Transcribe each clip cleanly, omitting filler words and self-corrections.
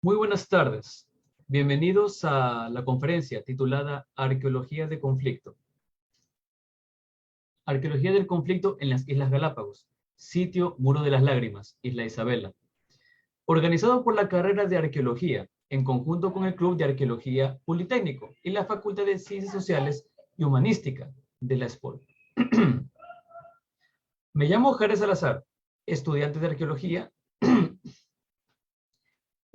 Muy buenas tardes. Bienvenidos a la conferencia titulada Arqueología de Conflicto. Arqueología del conflicto en las Islas Galápagos. Sitio Muro de las Lágrimas, Isla Isabela. Organizado por la carrera de Arqueología, en conjunto con el Club de Arqueología Politécnico y la Facultad de Ciencias Sociales y Humanística de la SPOL. Me llamo Jared Salazar, estudiante de Arqueología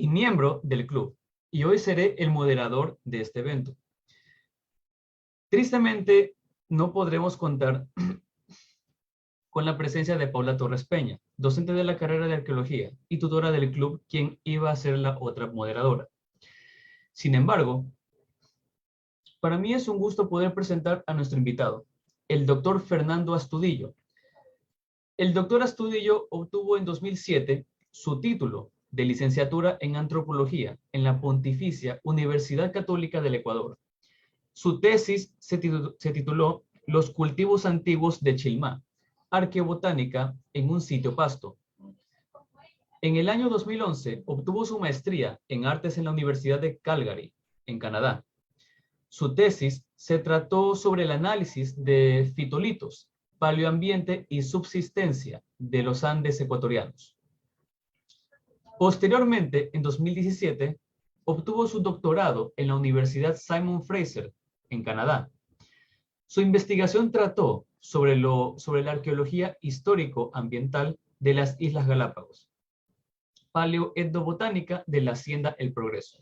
y miembro del club, y hoy seré el moderador de este evento. Tristemente, no podremos contar con la presencia de Paula Torres Peña, docente de la carrera de Arqueología y tutora del club, quien iba a ser la otra moderadora. Sin embargo, para mí es un gusto poder presentar a nuestro invitado, el doctor Fernando Astudillo. El doctor Astudillo obtuvo en 2007 su título de licenciatura en Antropología en la Pontificia Universidad Católica del Ecuador. Su tesis se tituló Los cultivos antiguos de Chilmá, arqueobotánica en un sitio pasto. En el año 2011 obtuvo su maestría en artes en la Universidad de Calgary, en Canadá. Su tesis se trató sobre el análisis de fitolitos, paleoambiente y subsistencia de los Andes ecuatorianos. Posteriormente, en 2017, obtuvo su doctorado en la Universidad Simon Fraser, en Canadá. Su investigación trató sobre la arqueología histórico-ambiental de las Islas Galápagos, paleoetnobotánica de la Hacienda El Progreso.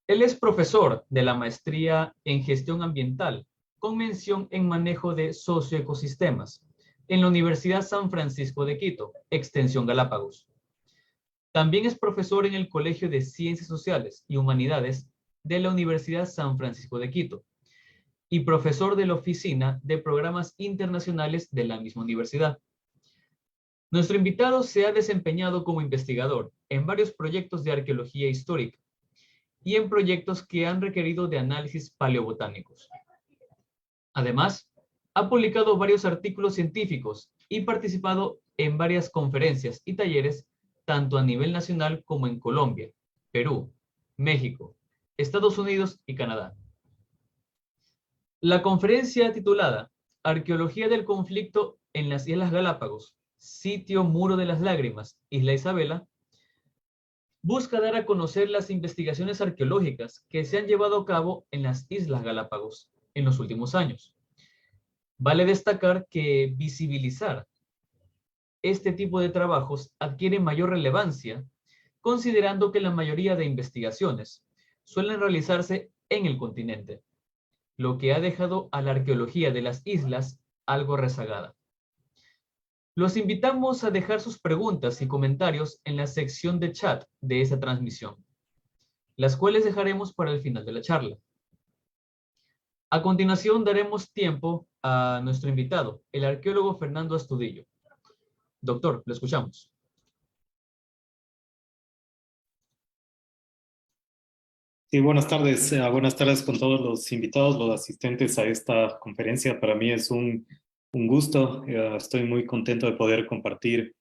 Él es profesor de la maestría en gestión ambiental, con mención en manejo de socioecosistemas, en la Universidad San Francisco de Quito, Extensión Galápagos. También es profesor en el Colegio de Ciencias Sociales y Humanidades de la Universidad San Francisco de Quito y profesor de la Oficina de Programas Internacionales de la misma universidad. Nuestro invitado se ha desempeñado como investigador en varios proyectos de arqueología histórica y en proyectos que han requerido de análisis paleobotánicos. Además, ha publicado varios artículos científicos y participado en varias conferencias y talleres tanto a nivel nacional como en Colombia, Perú, México, Estados Unidos y Canadá. La conferencia titulada Arqueología del conflicto en las Islas Galápagos, sitio Muro de las Lágrimas, Isla Isabela, busca dar a conocer las investigaciones arqueológicas que se han llevado a cabo en las Islas Galápagos en los últimos años. Vale destacar que visibilizar este tipo de trabajos adquiere mayor relevancia, considerando que la mayoría de investigaciones suelen realizarse en el continente, lo que ha dejado a la arqueología de las islas algo rezagada. Los invitamos a dejar sus preguntas y comentarios en la sección de chat de esta transmisión, las cuales dejaremos para el final de la charla. A continuación daremos tiempo a nuestro invitado, el arqueólogo Fernando Astudillo. Doctor, lo escuchamos. Sí, buenas tardes con todos los invitados, los asistentes a esta conferencia. Para mí es un gusto, estoy muy contento de poder compartir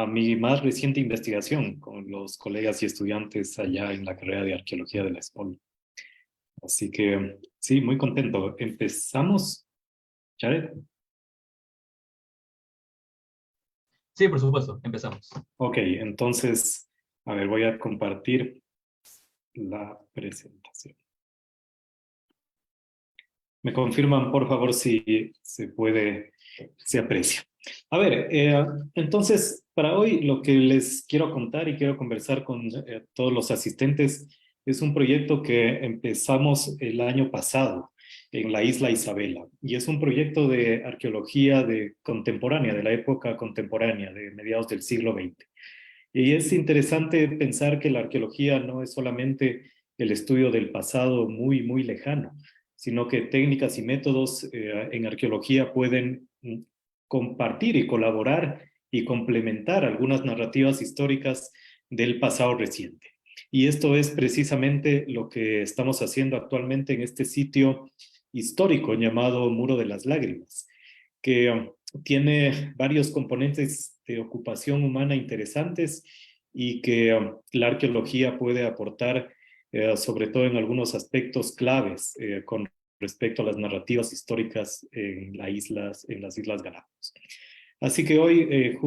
mi más reciente investigación con los colegas y estudiantes allá en la carrera de Arqueología de la ESPOL. Así que sí, muy contento. ¿Empezamos, Jared? Sí, por supuesto, empezamos. Ok, entonces, a ver, voy a compartir la presentación. Me confirman, por favor, si se puede, se aprecia. A ver, entonces, para hoy lo que les quiero contar y quiero conversar con todos los asistentes es un proyecto que empezamos el año pasado en la isla Isabela. Y es un proyecto de arqueología contemporánea, de la época contemporánea, de mediados del siglo XX. Y es interesante pensar que la arqueología no es solamente el estudio del pasado muy, muy lejano, sino que técnicas y métodos en arqueología pueden compartir y colaborar y complementar algunas narrativas históricas del pasado reciente. Y esto es precisamente lo que estamos haciendo actualmente en este sitio histórico llamado Muro de las Lágrimas, que tiene varios componentes de ocupación humana interesantes y que la arqueología puede aportar, sobre todo en algunos aspectos claves con respecto a las narrativas históricas en las Islas Galápagos. Así que hoy,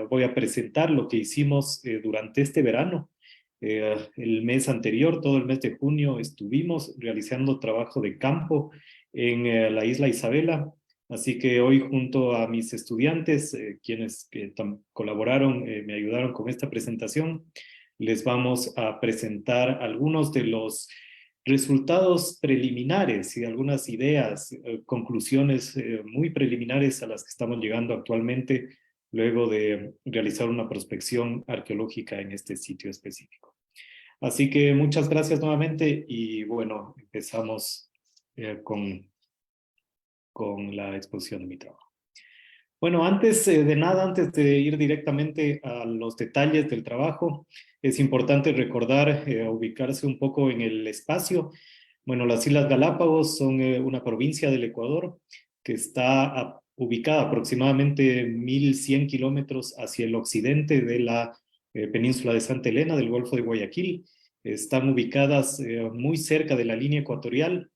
voy a presentar lo que hicimos durante este verano. El mes anterior, todo el mes de junio, estuvimos realizando trabajo de campo en la isla Isabela. Así que hoy, junto a mis estudiantes, quienes colaboraron, me ayudaron con esta presentación, les vamos a presentar algunos de los resultados preliminares y algunas ideas, conclusiones muy preliminares a las que estamos llegando actualmente luego de realizar una prospección arqueológica en este sitio específico. Así que muchas gracias nuevamente y bueno, empezamos con la exposición de mi trabajo. Bueno, antes de nada, antes de ir directamente a los detalles del trabajo, es importante recordar, ubicarse un poco en el espacio. Bueno, las Islas Galápagos son una provincia del Ecuador que está ubicada aproximadamente 1.100 kilómetros hacia el occidente de la península de Santa Elena, del Golfo de Guayaquil. Están ubicadas muy cerca de la línea ecuatorial.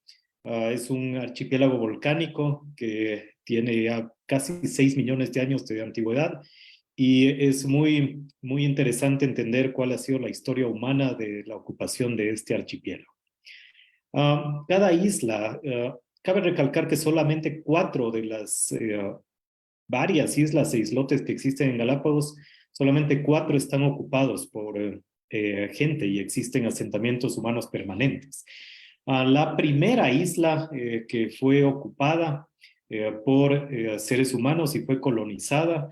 Es un archipiélago volcánico que tiene ya casi 6 millones de años de antigüedad y es muy, muy interesante entender cuál ha sido la historia humana de la ocupación de este archipiélago. Cada isla, cabe recalcar que solamente 4 de las varias islas e islotes que existen en Galápagos, solamente 4 están ocupados por gente y existen asentamientos humanos permanentes. La primera isla que fue ocupada por seres humanos y fue colonizada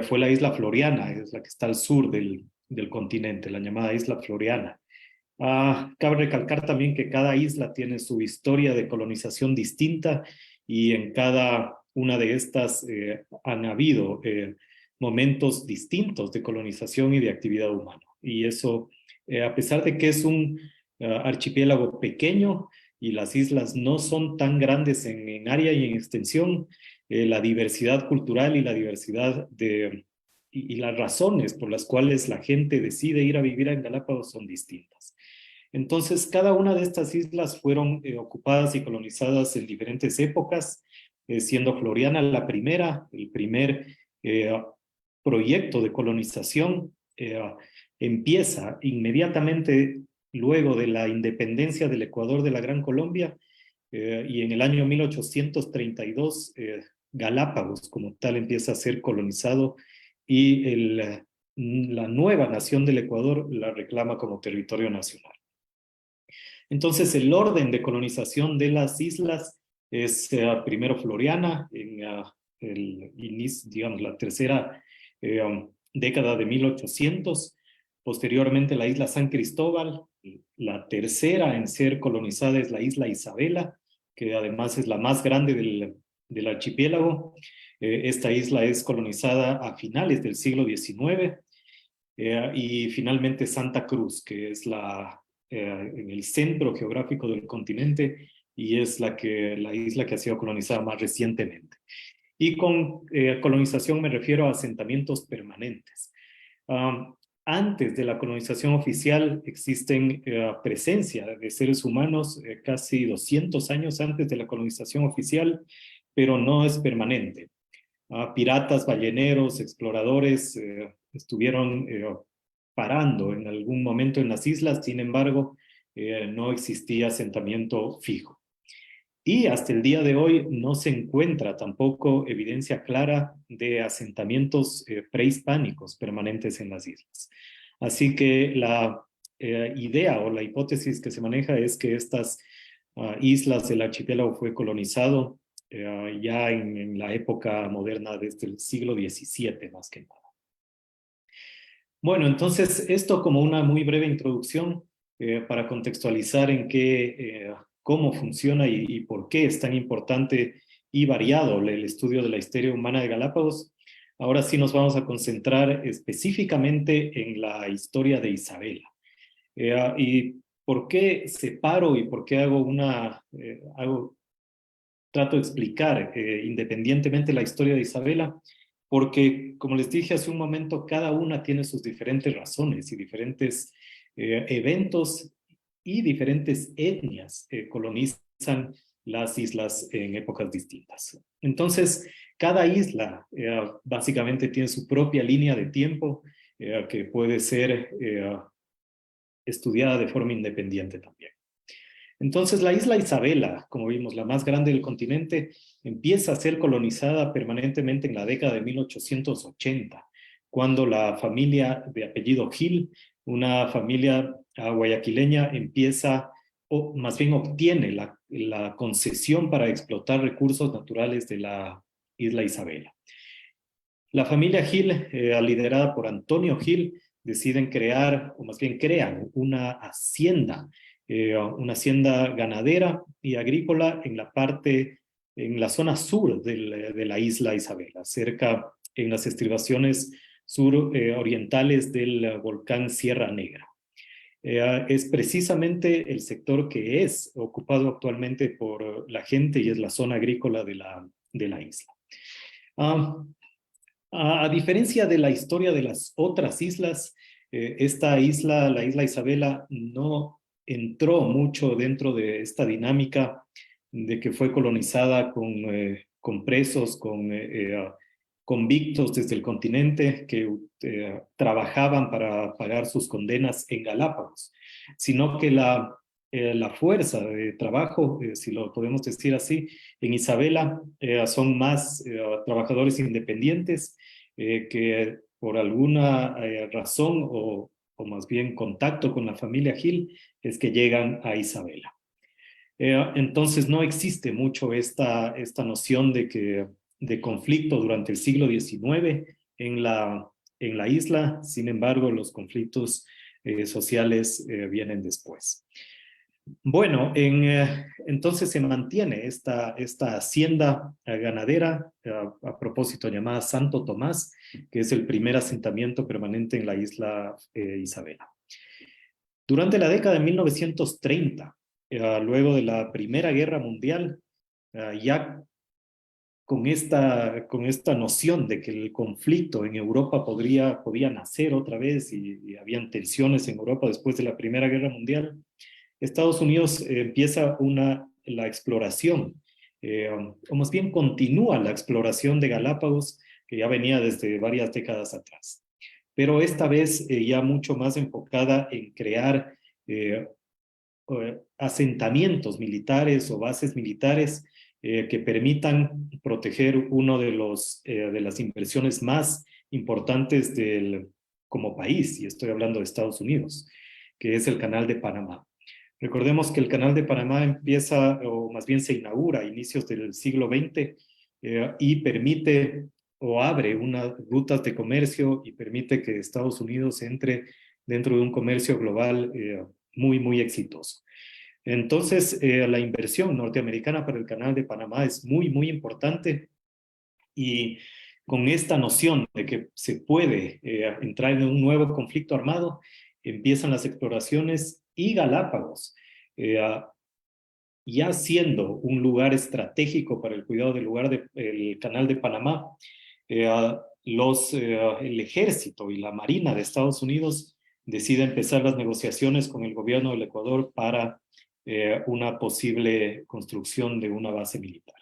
fue la isla Floriana, es la que está al sur del continente, la llamada isla Floriana. Cabe recalcar también que cada isla tiene su historia de colonización distinta y en cada una de estas han habido momentos distintos de colonización y de actividad humana. Y eso, a pesar de que es un archipiélago pequeño y las islas no son tan grandes en área y en extensión, la diversidad cultural y la diversidad y las razones por las cuales la gente decide ir a vivir en Galápagos son distintas. Entonces, cada una de estas islas fueron ocupadas y colonizadas en diferentes épocas, siendo Floriana la primera, el primer proyecto de colonización. Empieza inmediatamente luego de la independencia del Ecuador de la Gran Colombia, y en el año 1832 Galápagos como tal empieza a ser colonizado y la nueva nación del Ecuador la reclama como territorio nacional. Entonces el orden de colonización de las islas es primero Floriana, en el inicio, digamos, la tercera década de 1800, posteriormente la isla San Cristóbal, la tercera en ser colonizada es la isla Isabela, que además es la más grande del archipiélago. Esta isla es colonizada a finales del siglo XIX, y finalmente Santa Cruz, que es en el centro geográfico del continente y es la isla que ha sido colonizada más recientemente. Y con colonización me refiero a asentamientos permanentes. Um, Antes de la colonización oficial existen presencia de seres humanos casi 200 años antes de la colonización oficial, pero no es permanente. Piratas, balleneros, exploradores estuvieron parando en algún momento en las islas, sin embargo, no existía asentamiento fijo. Y hasta el día de hoy no se encuentra tampoco evidencia clara de asentamientos prehispánicos permanentes en las islas. Así que la idea o la hipótesis que se maneja es que estas islas del archipiélago fue colonizado ya en la época moderna desde el siglo XVII más que nada. Bueno, entonces esto como una muy breve introducción para contextualizar cómo funciona y por qué es tan importante y variado el estudio de la historia humana de Galápagos. Ahora sí nos vamos a concentrar específicamente en la historia de Isabela. Y por qué separo y por qué trato de explicar independientemente la historia de Isabela, porque, como les dije hace un momento, cada una tiene sus diferentes razones y diferentes eventos y diferentes etnias colonizan las islas en épocas distintas. Entonces, cada isla básicamente tiene su propia línea de tiempo que puede ser estudiada de forma independiente también. Entonces, la isla Isabela, como vimos, la más grande del continente, empieza a ser colonizada permanentemente en la década de 1880, cuando la familia de apellido Gil, una familia guayaquileña, empieza, o más bien obtiene la concesión para explotar recursos naturales de la isla Isabela. La familia Gil, liderada por Antonio Gil, deciden crear, o más bien crean, una hacienda ganadera y agrícola en la zona sur de la isla Isabela, cerca en las estribaciones orientales del volcán Sierra Negra. Es precisamente el sector que es ocupado actualmente por la gente y es la zona agrícola de la isla. A diferencia de la historia de las otras islas, esta isla, la isla Isabela, no entró mucho dentro de esta dinámica de que fue colonizada con presos, con convictos desde el continente que trabajaban para pagar sus condenas en Galápagos, sino que la fuerza de trabajo, si lo podemos decir así, en Isabela son más trabajadores independientes que por alguna razón o más bien contacto con la familia Gil es que llegan a Isabela. Entonces no existe mucho esta noción de conflicto durante el siglo XIX en la isla, sin embargo los conflictos sociales vienen después. Bueno, entonces se mantiene esta hacienda ganadera, a propósito llamada Santo Tomás, que es el primer asentamiento permanente en la isla Isabela. Durante la década de 1930, luego de la Primera Guerra Mundial, ya con esta noción de que el conflicto en Europa podía nacer otra vez y habían tensiones en Europa después de la Primera Guerra Mundial, Estados Unidos empieza la exploración, o más bien continúa la exploración de Galápagos, que ya venía desde varias décadas atrás. Pero esta vez ya mucho más enfocada en crear eh, asentamientos militares o bases militares que permitan proteger uno de las inversiones más importantes como país, y estoy hablando de Estados Unidos, que es el Canal de Panamá. Recordemos que el Canal de Panamá empieza, o más bien se inaugura a inicios del siglo XX y permite o abre unas rutas de comercio y permite que Estados Unidos entre dentro de un comercio global muy, muy exitoso. Entonces, la inversión norteamericana para el Canal de Panamá es muy, muy importante y con esta noción de que se puede entrar en un nuevo conflicto armado, empiezan las exploraciones y Galápagos, ya siendo un lugar estratégico para el cuidado del Canal de Panamá, el ejército y la marina de Estados Unidos decide empezar las negociaciones con el gobierno del Ecuador para una posible construcción de una base militar.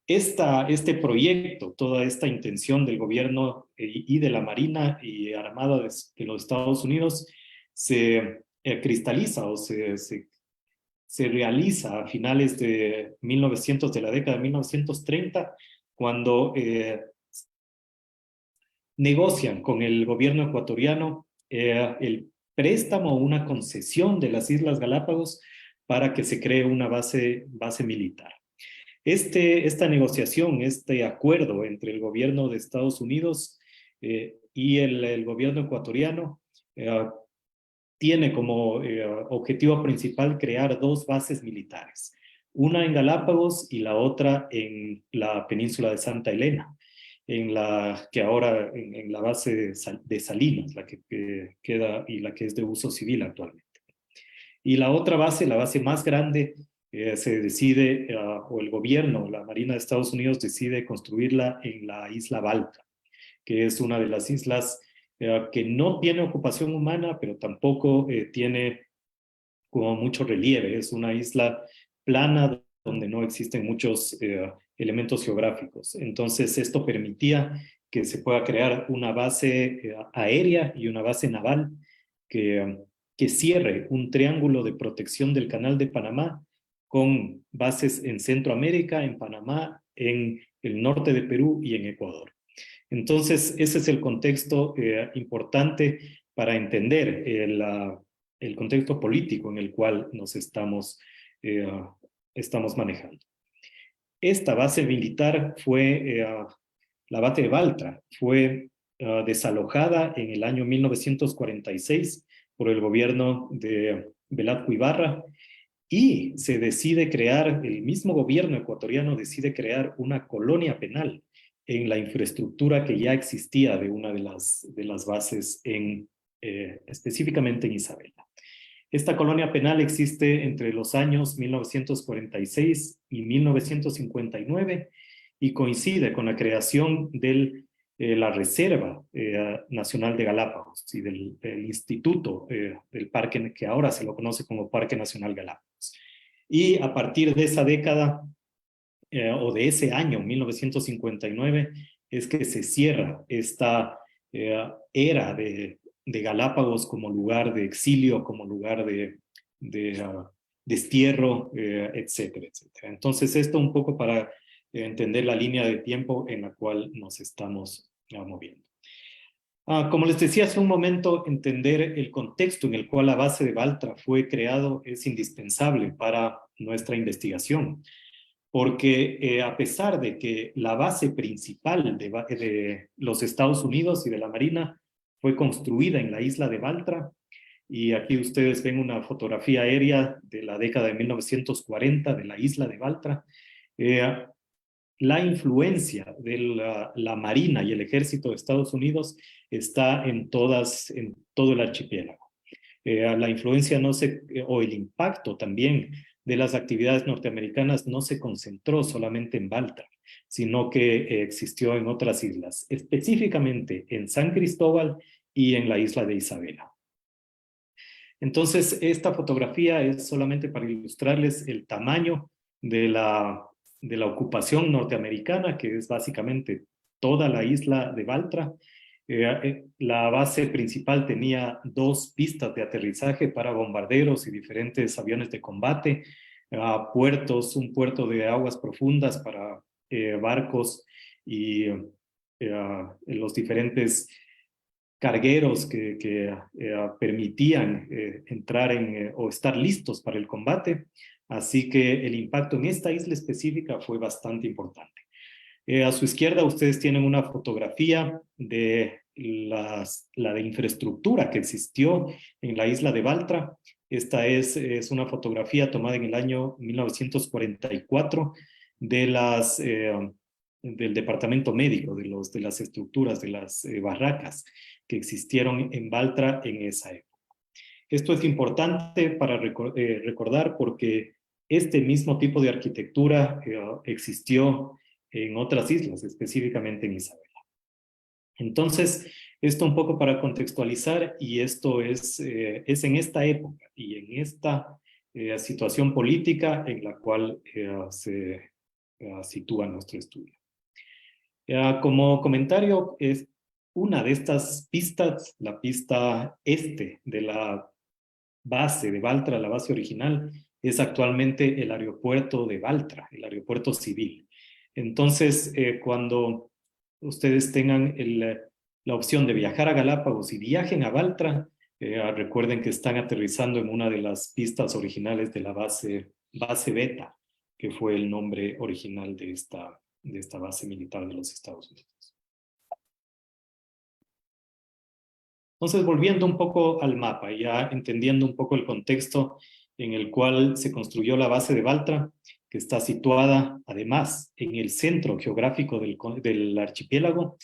Este proyecto, toda esta intención del gobierno y de la Marina y Armada de los Estados Unidos se cristaliza o se realiza a finales de la década de 1930, cuando negocian con el gobierno ecuatoriano el préstamo o una concesión de las Islas Galápagos para que se cree una base militar. Esta negociación, este acuerdo entre el gobierno de Estados Unidos y el gobierno ecuatoriano tiene como objetivo principal crear dos bases militares, una en Galápagos y la otra en la península de Santa Elena, en la base de Salinas, la que queda y la que es de uso civil actualmente. Y la otra base, la base más grande, se decide, o el gobierno, la Marina de Estados Unidos decide construirla en la isla Balta, que es una de las islas que no tiene ocupación humana, pero tampoco tiene como mucho relieve. Es una isla plana donde no existen muchos elementos geográficos. Entonces, esto permitía que se pueda crear una base aérea y una base naval que cierre un triángulo de protección del Canal de Panamá con bases en Centroamérica, en Panamá, en el norte de Perú y en Ecuador. Entonces, ese es el contexto importante para entender el contexto político en el cual nos estamos manejando. Esta base militar la base de Baltra, fue desalojada en el año 1946 por el gobierno de Velasco Ibarra y se decide crear, el mismo gobierno ecuatoriano decide crear una colonia penal en la infraestructura que ya existía de una de las bases específicamente en Isabela. Esta colonia penal existe entre los años 1946 y 1959 y coincide con la creación de la Reserva Nacional de Galápagos y del Instituto del Parque, que ahora se lo conoce como Parque Nacional Galápagos. Y a partir de esa década, o de ese año, 1959, es que se cierra esta era de Galápagos como lugar de exilio, como lugar de destierro, etcétera, etcétera. Entonces, esto un poco para entender la línea de tiempo en la cual nos estamos moviendo. Como les decía hace un momento, entender el contexto en el cual la base de Baltra fue creado es indispensable para nuestra investigación, porque a pesar de que la base principal de los Estados Unidos y de la Marina fue construida en la isla de Baltra, y aquí ustedes ven una fotografía aérea de la década de 1940 de la isla de Baltra, la influencia de la Marina y el Ejército de Estados Unidos está en todo el archipiélago. La influencia o el impacto también de las actividades norteamericanas no se concentró solamente en Baltra, sino que existió en otras islas, específicamente en San Cristóbal y en la isla de Isabela. Entonces, esta fotografía es solamente para ilustrarles el tamaño de la ocupación norteamericana, que es básicamente toda la isla de Baltra. La base principal tenía 2 pistas de aterrizaje para bombarderos y diferentes aviones de combate, puertos, un puerto de aguas profundas para barcos y los diferentes cargueros que permitían entrar o estar listos para el combate. Así que el impacto en esta isla específica fue bastante importante. A su izquierda ustedes tienen una fotografía de la de infraestructura que existió en la isla de Baltra. Esta es una fotografía tomada en el año 1944 del departamento médico, de las estructuras, de las barracas que existieron en Baltra en esa época. Esto es importante para recordar porque este mismo tipo de arquitectura existió en otras islas, específicamente en Isabela. Entonces, esto un poco para contextualizar, y esto es en esta época y en esta situación política en la cual se sitúa nuestro estudio. Como comentario, es una de estas pistas, la pista este de la base de Baltra, la base original, es actualmente el aeropuerto de Baltra, el aeropuerto civil. Entonces, cuando ustedes tengan la opción de viajar a Galápagos y viajen a Baltra, recuerden que están aterrizando en una de las pistas originales de la base Beta, que fue el nombre original de esta base militar de los Estados Unidos. Entonces, volviendo un poco al mapa, ya entendiendo un poco el contexto en el cual se construyó la base de Baltra, que está situada además en el centro geográfico del archipiélago,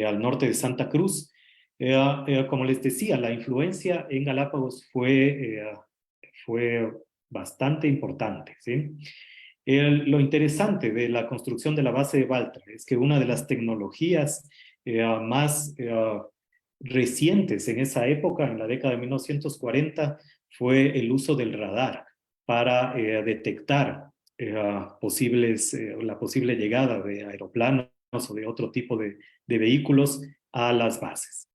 al norte de Santa Cruz. Como les decía, la influencia en Galápagos fue bastante importante, ¿sí? Lo interesante de la construcción de la base de Baltra es que una de las tecnologías más recientes en esa época, en la década de 1940, fue el uso del radar para detectar la posible llegada de aeroplanos o de otro tipo de vehículos a las bases.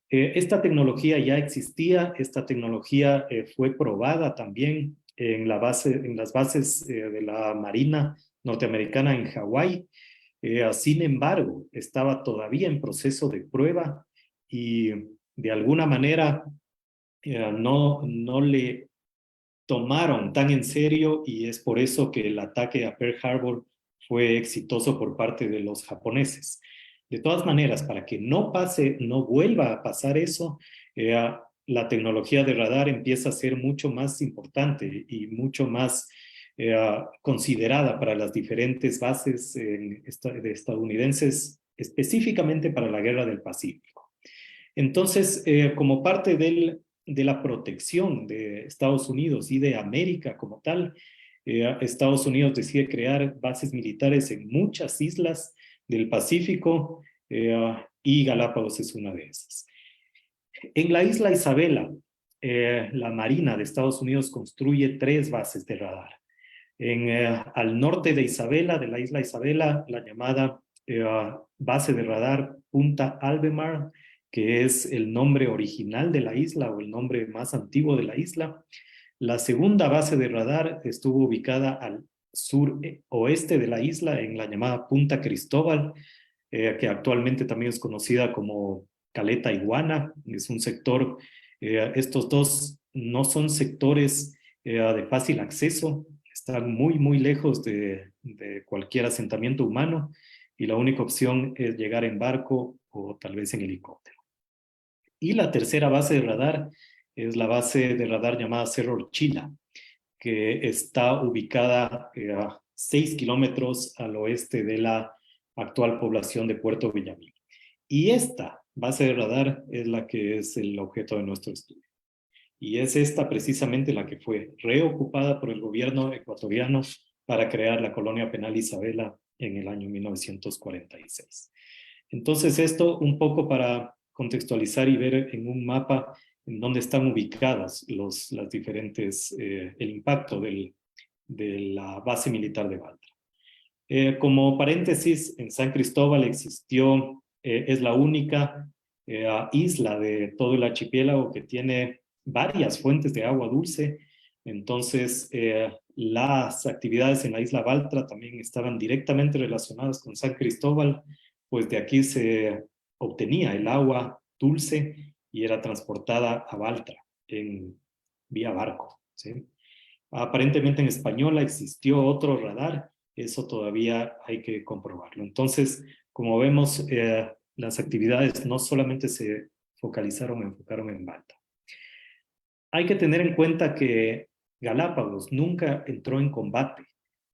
Esta tecnología ya existía, esta tecnología fue probada también en las bases de la Marina norteamericana en Hawái. Sin embargo, estaba todavía en proceso de prueba y de alguna manera no le tomaron tan en serio, y es por eso que el ataque a Pearl Harbor fue exitoso por parte de los japoneses. De todas maneras, para que no vuelva a pasar eso, la tecnología de radar empieza a ser mucho más importante y mucho más considerada para las diferentes bases estadounidenses, específicamente para la Guerra del Pacífico. Entonces, como parte de la protección de Estados Unidos y de América como tal, Estados Unidos decide crear bases militares en muchas islas del Pacífico, y Galápagos es una de esas. En la isla Isabela, la Marina de Estados Unidos construye 3 bases de radar. Al norte de Isabela, de la isla Isabela, la llamada base de radar Punta Albemarle, que es el nombre original de la isla o el nombre más antiguo de la isla. La segunda base de radar estuvo ubicada al sur-oeste de la isla, en la llamada Punta Cristóbal, que actualmente también es conocida como Caleta Iguana. Es un sector, estos dos no son sectores de fácil acceso, están muy, muy lejos de cualquier asentamiento humano, y la única opción es llegar en barco o tal vez en helicóptero. Y la tercera base de radar es la base de radar llamada Cerro Orchila, que está ubicada a 6 kilómetros al oeste de la actual población de Puerto Villamil. Y esta base de radar es la que es el objeto de nuestro estudio. y es esta precisamente la que fue reocupada por el gobierno ecuatoriano para crear la colonia penal Isabela en el año 1946. Entonces esto un poco para contextualizar y ver en un mapa en dónde están ubicadas las diferentes, el impacto de la base militar de Baltra. Como paréntesis, en San Cristóbal existió, es la única isla de todo el archipiélago que tiene varias fuentes de agua dulce. Entonces, las actividades en la isla Baltra también estaban directamente relacionadas con San Cristóbal, pues de aquí se obtenía el agua dulce y era transportada a Baltra en vía barco, ¿sí? Aparentemente en Española existió otro radar, eso todavía hay que comprobarlo. Entonces, como vemos, las actividades no solamente se enfocaron en Balta. Hay que tener en cuenta que Galápagos nunca entró en combate,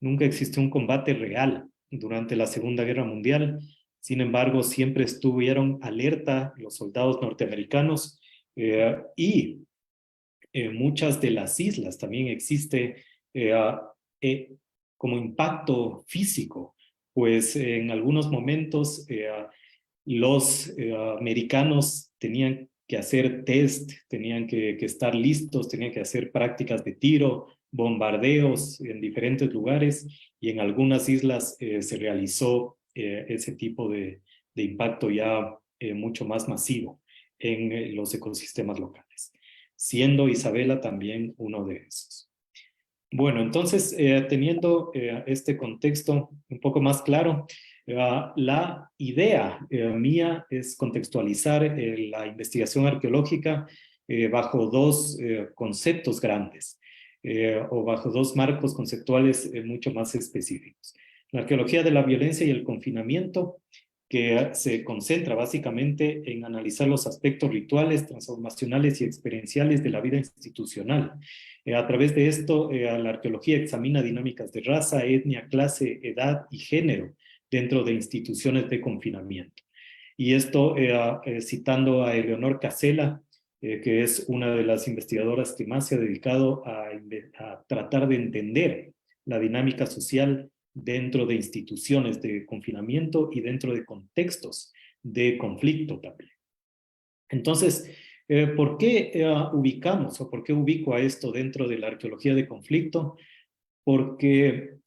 nunca existió un combate real durante la Segunda Guerra Mundial. Sin embargo, siempre estuvieron alerta los soldados norteamericanos y muchas de las islas también existe eh, eh, como impacto físico, pues en algunos momentos los americanos tenían que hacer test, tenían que estar listos, tenían que hacer prácticas de tiro, bombardeos en diferentes lugares y en algunas islas se realizó ese tipo de impacto ya mucho más masivo en los ecosistemas locales, siendo Isabela también uno de esos. Bueno, entonces, teniendo este contexto un poco más claro, la idea mía es contextualizar la investigación arqueológica bajo dos conceptos grandes o bajo dos marcos conceptuales mucho más específicos. La arqueología de la violencia y el confinamiento, que se concentra básicamente en analizar los aspectos rituales, transformacionales y experienciales de la vida institucional. A través de esto, la arqueología examina dinámicas de raza, etnia, clase, edad y género dentro de instituciones de confinamiento. Y esto citando a Eleonor Casella, que es una de las investigadoras que más se ha dedicado a tratar de entender la dinámica social dentro de instituciones de confinamiento y dentro de contextos de conflicto también. Entonces, ¿por qué ubicamos o por qué ubico a esto dentro de la arqueología de conflicto? Porque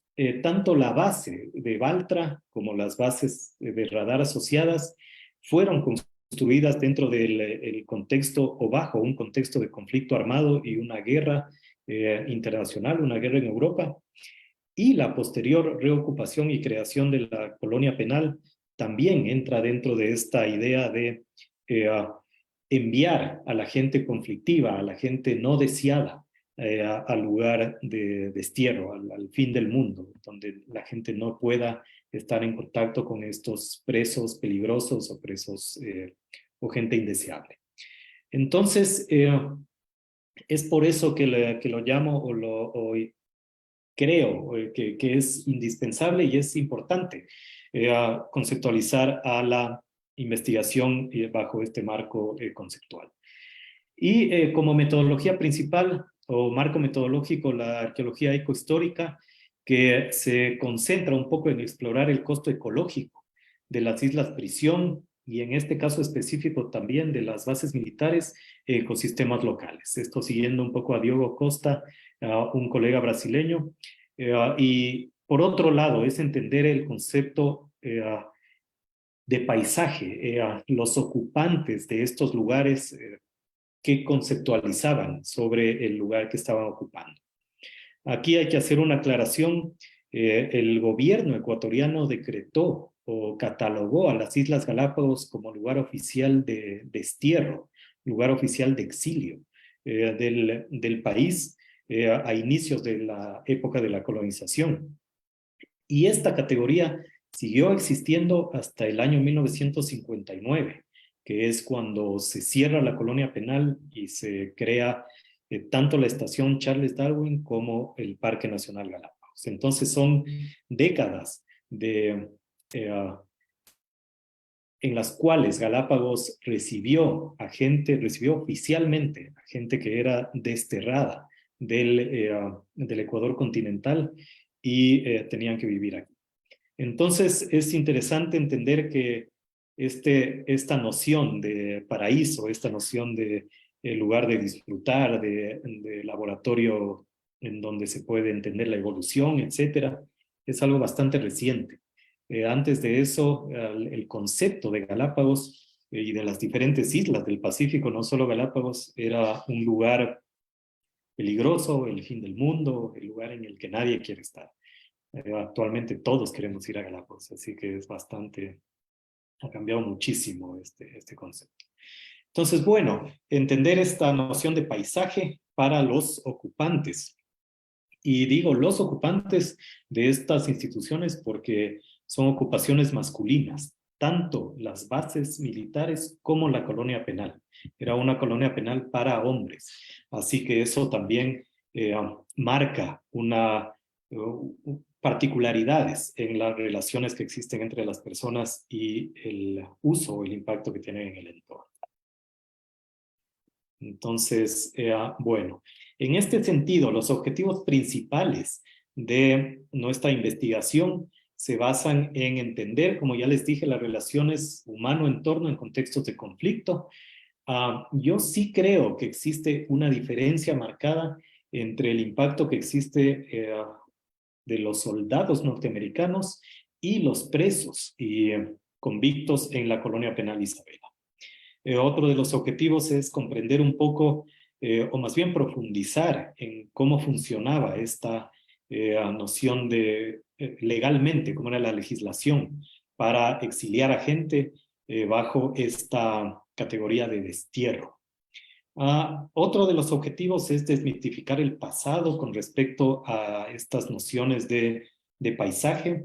tanto la base de Baltra como las bases de radar asociadas fueron construidas dentro del el contexto o bajo un contexto de conflicto armado y una guerra internacional, una guerra en Europa, y la posterior reocupación y creación de la colonia penal también entra dentro de esta idea de enviar a la gente conflictiva, a la gente no deseada, al lugar de destierro, al fin del mundo, donde la gente no pueda estar en contacto con estos presos peligrosos o presos o gente indeseable. Entonces, es por eso que lo llamo o creo que es indispensable y es importante conceptualizar a la investigación bajo este marco conceptual. Y como metodología principal o marco metodológico, la arqueología ecohistórica, que se concentra un poco en explorar el costo ecológico de las islas prisión y en este caso específico también de las bases militares en ecosistemas locales. Esto siguiendo un poco a Diogo Costa, un colega brasileño. Y por otro lado, es entender el concepto de paisaje, los ocupantes de estos lugares que conceptualizaban sobre el lugar que estaban ocupando. Aquí hay que hacer una aclaración. El gobierno ecuatoriano decretó o catalogó a las Islas Galápagos como lugar oficial de destierro, lugar oficial de exilio del país a inicios de la época de la colonización. Y esta categoría siguió existiendo hasta el año 1959, que es cuando se cierra la colonia penal y se crea tanto la estación Charles Darwin como el Parque Nacional Galápagos. Entonces son décadas de en las cuales Galápagos recibió oficialmente a gente que era desterrada del Ecuador continental y tenían que vivir aquí. Entonces es interesante entender que esta noción de paraíso, esta noción de lugar de disfrutar, de laboratorio en donde se puede entender la evolución, etcétera, es algo bastante reciente. Antes de eso, el concepto de Galápagos y de las diferentes islas del Pacífico, no solo Galápagos, era un lugar peligroso, el fin del mundo, el lugar en el que nadie quiere estar. Actualmente todos queremos ir a Galápagos, así que es bastante, ha cambiado muchísimo este concepto. Entonces, bueno, entender esta noción de paisaje para los ocupantes. Y digo los ocupantes de estas instituciones porque son ocupaciones masculinas, tanto las bases militares como la colonia penal. Era una colonia penal para hombres, así que eso también marca particularidades en las relaciones que existen entre las personas y el uso o el impacto que tienen en el entorno. Entonces, bueno, en este sentido, los objetivos principales de nuestra investigación se basan en entender, como ya les dije, las relaciones humano-entorno en contextos de conflicto. Yo sí creo que existe una diferencia marcada entre el impacto que existe de los soldados norteamericanos y los presos y convictos en la colonia penal Isabela. Otro de los objetivos es comprender un poco, o más bien profundizar en cómo funcionaba esta noción de legalmente, cómo era la legislación para exiliar a gente bajo esta categoría de destierro. Otro de los objetivos es desmitificar el pasado con respecto a estas nociones de paisaje.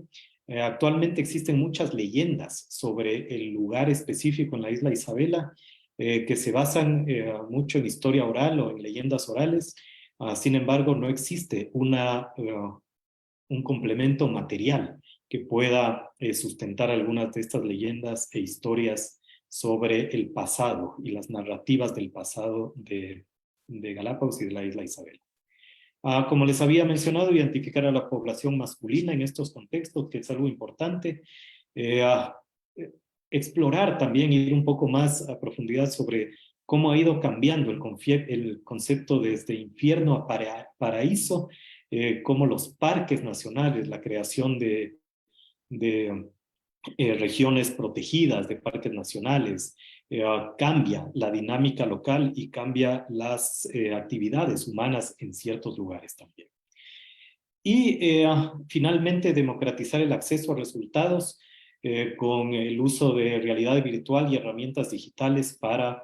Actualmente existen muchas leyendas sobre el lugar específico en la isla Isabela que se basan mucho en historia oral o en leyendas orales. Sin embargo, no existe un complemento material que pueda sustentar algunas de estas leyendas e historias sobre el pasado y las narrativas del pasado de Galápagos y de la isla Isabela. Como les había mencionado, identificar a la población masculina en estos contextos, que es algo importante. Explorar también, ir un poco más a profundidad sobre cómo ha ido cambiando el concepto desde infierno a paraíso, cómo los parques nacionales, la creación de regiones protegidas, de parques nacionales, cambia la dinámica local y cambia las actividades humanas en ciertos lugares también. Y finalmente, democratizar el acceso a resultados con el uso de realidad virtual y herramientas digitales para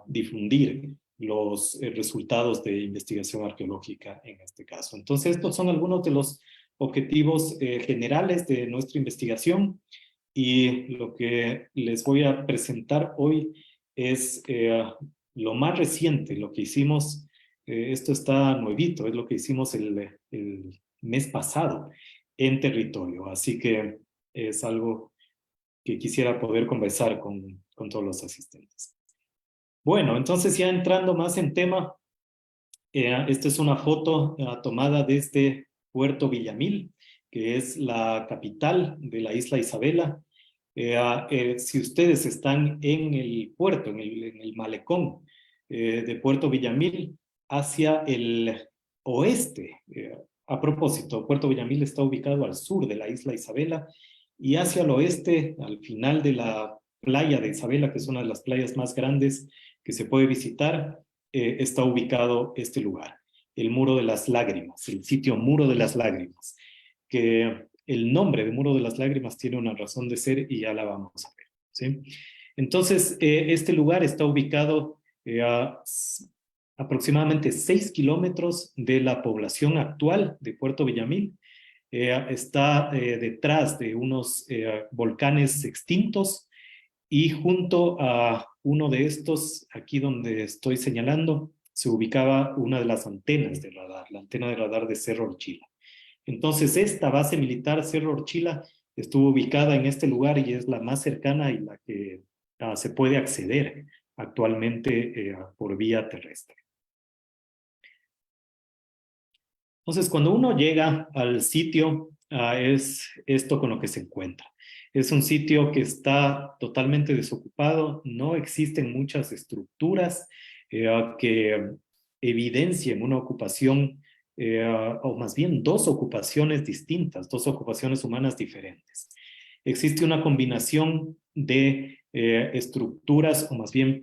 difundir los resultados de investigación arqueológica en este caso. Entonces, estos son algunos de los objetivos generales de nuestra investigación y lo que les voy a presentar hoy es lo más reciente, lo que hicimos, esto está nuevito, es lo que hicimos el mes pasado en territorio, así que es algo que quisiera poder conversar con todos los asistentes. Bueno, entonces ya entrando más en tema, esta es una foto tomada desde Puerto Villamil, que es la capital de la isla Isabela. Si ustedes están en el puerto, en el malecón de Puerto Villamil, hacia el oeste, a propósito, Puerto Villamil está ubicado al sur de la isla Isabela, y hacia el oeste, al final de la playa de Isabela, que es una de las playas más grandes que se puede visitar, está ubicado este lugar, el Muro de las Lágrimas, el sitio Muro de las Lágrimas, que el nombre de Muro de las Lágrimas tiene una razón de ser y ya la vamos a ver, ¿sí? Entonces, este lugar está ubicado a aproximadamente 6 kilómetros de la población actual de Puerto Villamil. Está detrás de unos volcanes extintos y junto a uno de estos, aquí donde estoy señalando, se ubicaba una de las antenas de radar, la antena de radar de Cerro Orchila. Entonces, esta base militar, Cerro Orchila, estuvo ubicada en este lugar y es la más cercana y la que se puede acceder actualmente por vía terrestre. Entonces, cuando uno llega al sitio, es esto con lo que se encuentra. Es un sitio que está totalmente desocupado, no existen muchas estructuras que evidencien una ocupación, o más bien dos ocupaciones distintas, dos ocupaciones humanas diferentes. Existe una combinación de estructuras, o más bien,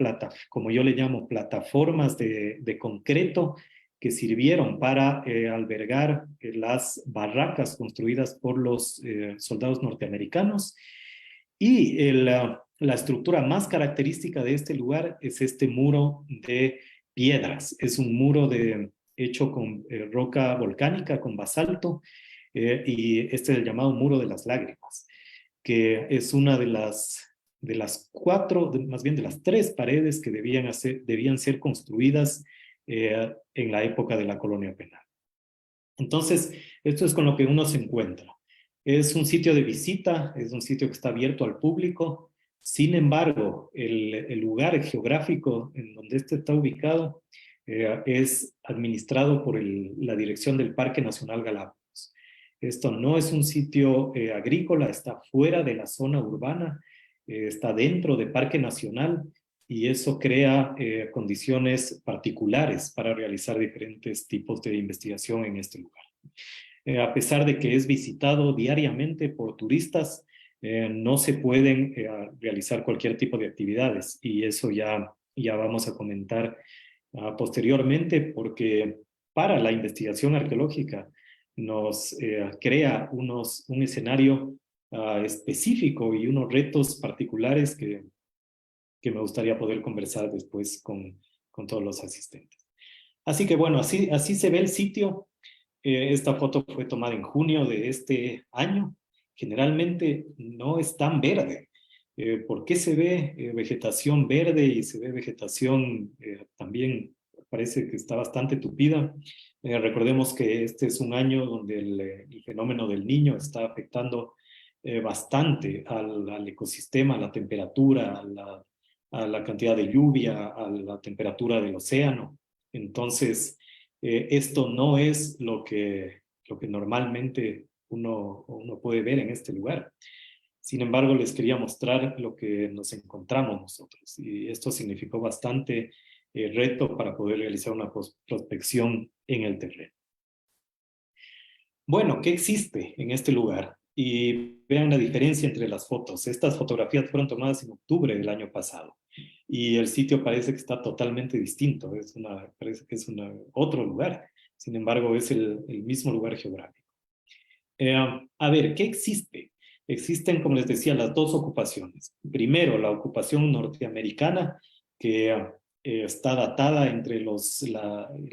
como yo le llamo, plataformas de concreto, que sirvieron para albergar las barracas construidas por los soldados norteamericanos. Y la estructura más característica de este lugar es este muro de piedras. Es un muro hecho con roca volcánica, con basalto, y este es el llamado muro de las lágrimas, que es una de las cuatro, más bien de las tres paredes que debían ser construidas en la época de la colonia penal. Entonces, esto es con lo que uno se encuentra. Es un sitio de visita, es un sitio que está abierto al público. Sin embargo, el lugar geográfico en donde este está ubicado es administrado por la Dirección del Parque Nacional Galápagos. Esto no es un sitio agrícola, está fuera de la zona urbana, está dentro de Parque Nacional, y eso crea condiciones particulares para realizar diferentes tipos de investigación en este lugar. A pesar de que es visitado diariamente por turistas, no se pueden realizar cualquier tipo de actividades, y eso ya vamos a comentar posteriormente, porque para la investigación arqueológica nos crea un escenario específico y unos retos particulares que me gustaría poder conversar después con todos los asistentes. Así que bueno, así se ve el sitio. Esta foto fue tomada en junio de este año. Generalmente no es tan verde. ¿Por qué se ve vegetación verde y se ve vegetación también parece que está bastante tupida? Recordemos que este es un año donde el fenómeno del Niño está afectando bastante al ecosistema, a la temperatura, a la cantidad de lluvia, a la temperatura del océano. Entonces, esto no es lo que normalmente uno puede ver en este lugar. Sin embargo, les quería mostrar lo que nos encontramos nosotros, y esto significó bastante reto para poder realizar una prospección en el terreno. Bueno, ¿qué existe en este lugar? Y vean la diferencia entre las fotos. Estas fotografías fueron tomadas en octubre del año pasado y el sitio parece que está totalmente distinto. Parece que es otro lugar. Sin embargo, es el mismo lugar geográfico. A ver, ¿qué existe? Existen, como les decía, las dos ocupaciones. Primero, la ocupación norteamericana, que está datada entre el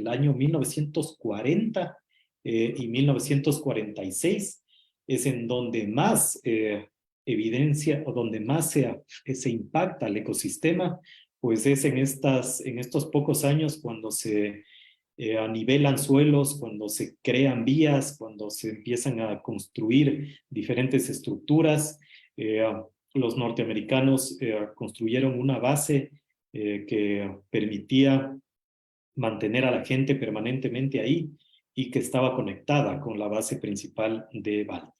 año 1940 y 1946, es en donde más evidencia o donde más se impacta el ecosistema, pues es en estos pocos años cuando se anivelan suelos, cuando se crean vías, cuando se empiezan a construir diferentes estructuras. Eh, los norteamericanos construyeron una base que permitía mantener a la gente permanentemente ahí y que estaba conectada con la base principal de Baltimore.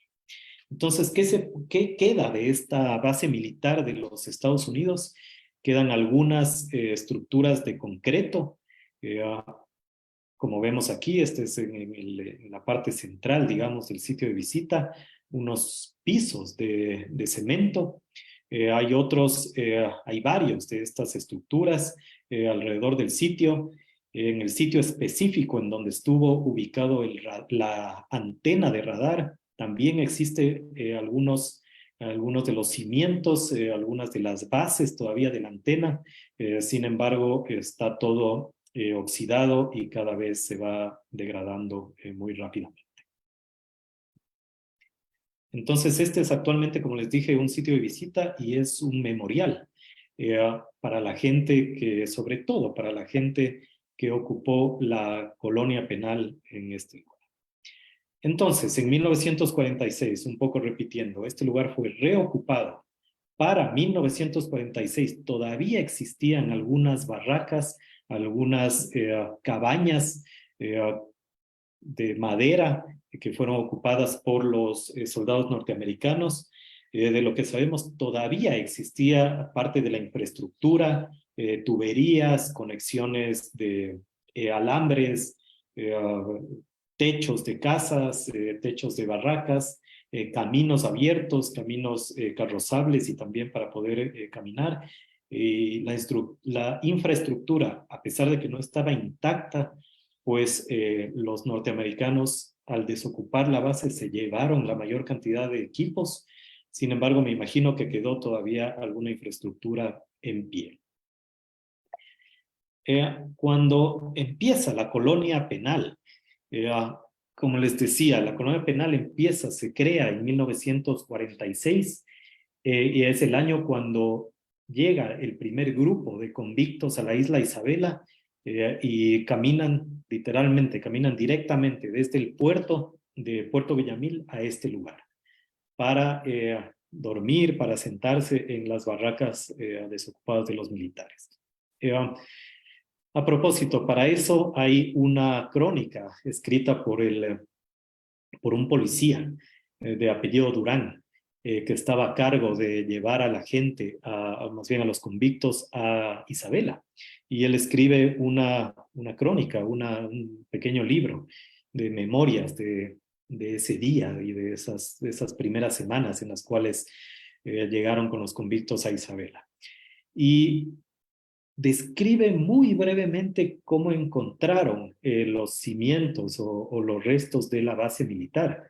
Entonces, ¿qué queda de esta base militar de los Estados Unidos? Quedan algunas estructuras de concreto. Como vemos aquí, este es en la parte central, digamos, del sitio de visita, unos pisos de cemento. Hay varios de estas estructuras alrededor del sitio. En el sitio específico en donde estuvo ubicado la antena de radar, también existe algunos de los cimientos, algunas de las bases todavía de la antena. Sin embargo, está todo oxidado y cada vez se va degradando muy rápidamente. Entonces, este es actualmente, como les dije, un sitio de visita y es un memorial para la gente sobre todo para la gente que ocupó la colonia penal en este lugar. Entonces, en 1946, un poco repitiendo, este lugar fue reocupado. Para 1946 todavía existían algunas barracas, algunas cabañas eh, de madera que fueron ocupadas por los soldados norteamericanos. De lo que sabemos, todavía existía parte de la infraestructura, tuberías, conexiones de alambres, eh, techos de casas, techos de barracas, caminos abiertos, caminos carrozables y también para poder caminar. La infraestructura, a pesar de que no estaba intacta, pues los norteamericanos al desocupar la base se llevaron la mayor cantidad de equipos. Sin embargo, me imagino que quedó todavía alguna infraestructura en pie. Cuando empieza la colonia penal, eh, como les decía, la colonia penal empieza, se crea en 1946 y es el año cuando llega el primer grupo de convictos a la isla Isabela y caminan, literalmente, caminan directamente desde el puerto de Puerto Villamil a este lugar para dormir, para sentarse en las barracas desocupadas de los militares. A propósito, para eso hay una crónica escrita por un policía de apellido Durán, que estaba a cargo de llevar a la gente, más bien a los convictos, a Isabela. Y él escribe una crónica, un pequeño libro de memorias de ese día y de esas primeras semanas en las cuales llegaron con los convictos a Isabela. Y describe muy brevemente cómo encontraron los cimientos o los restos de la base militar.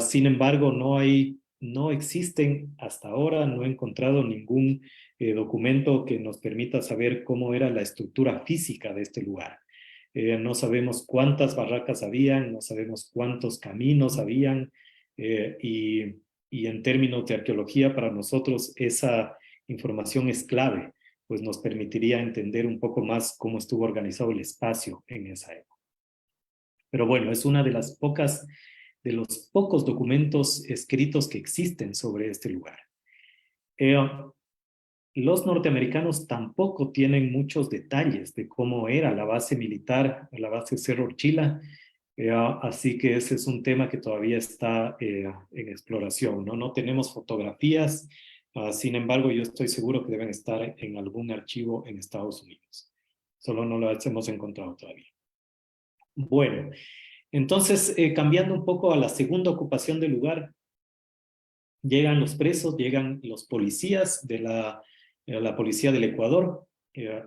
Sin embargo, no existen hasta ahora, no he encontrado ningún documento que nos permita saber cómo era la estructura física de este lugar. No sabemos cuántas barracas habían, no sabemos cuántos caminos habían, y en términos de arqueología para nosotros esa información es clave, pues nos permitiría entender un poco más cómo estuvo organizado el espacio en esa época. Pero bueno, es una de los pocos documentos escritos que existen sobre este lugar. Los norteamericanos tampoco tienen muchos detalles de cómo era la base militar, la base Cerro Orchila, así que ese es un tema que todavía está en exploración, ¿no? No tenemos fotografías, sin embargo, yo estoy seguro que deben estar en algún archivo en Estados Unidos. Solo no las hemos encontrado todavía. Bueno, entonces, cambiando un poco a la segunda ocupación del lugar, llegan los presos, llegan los policías de la policía del Ecuador, que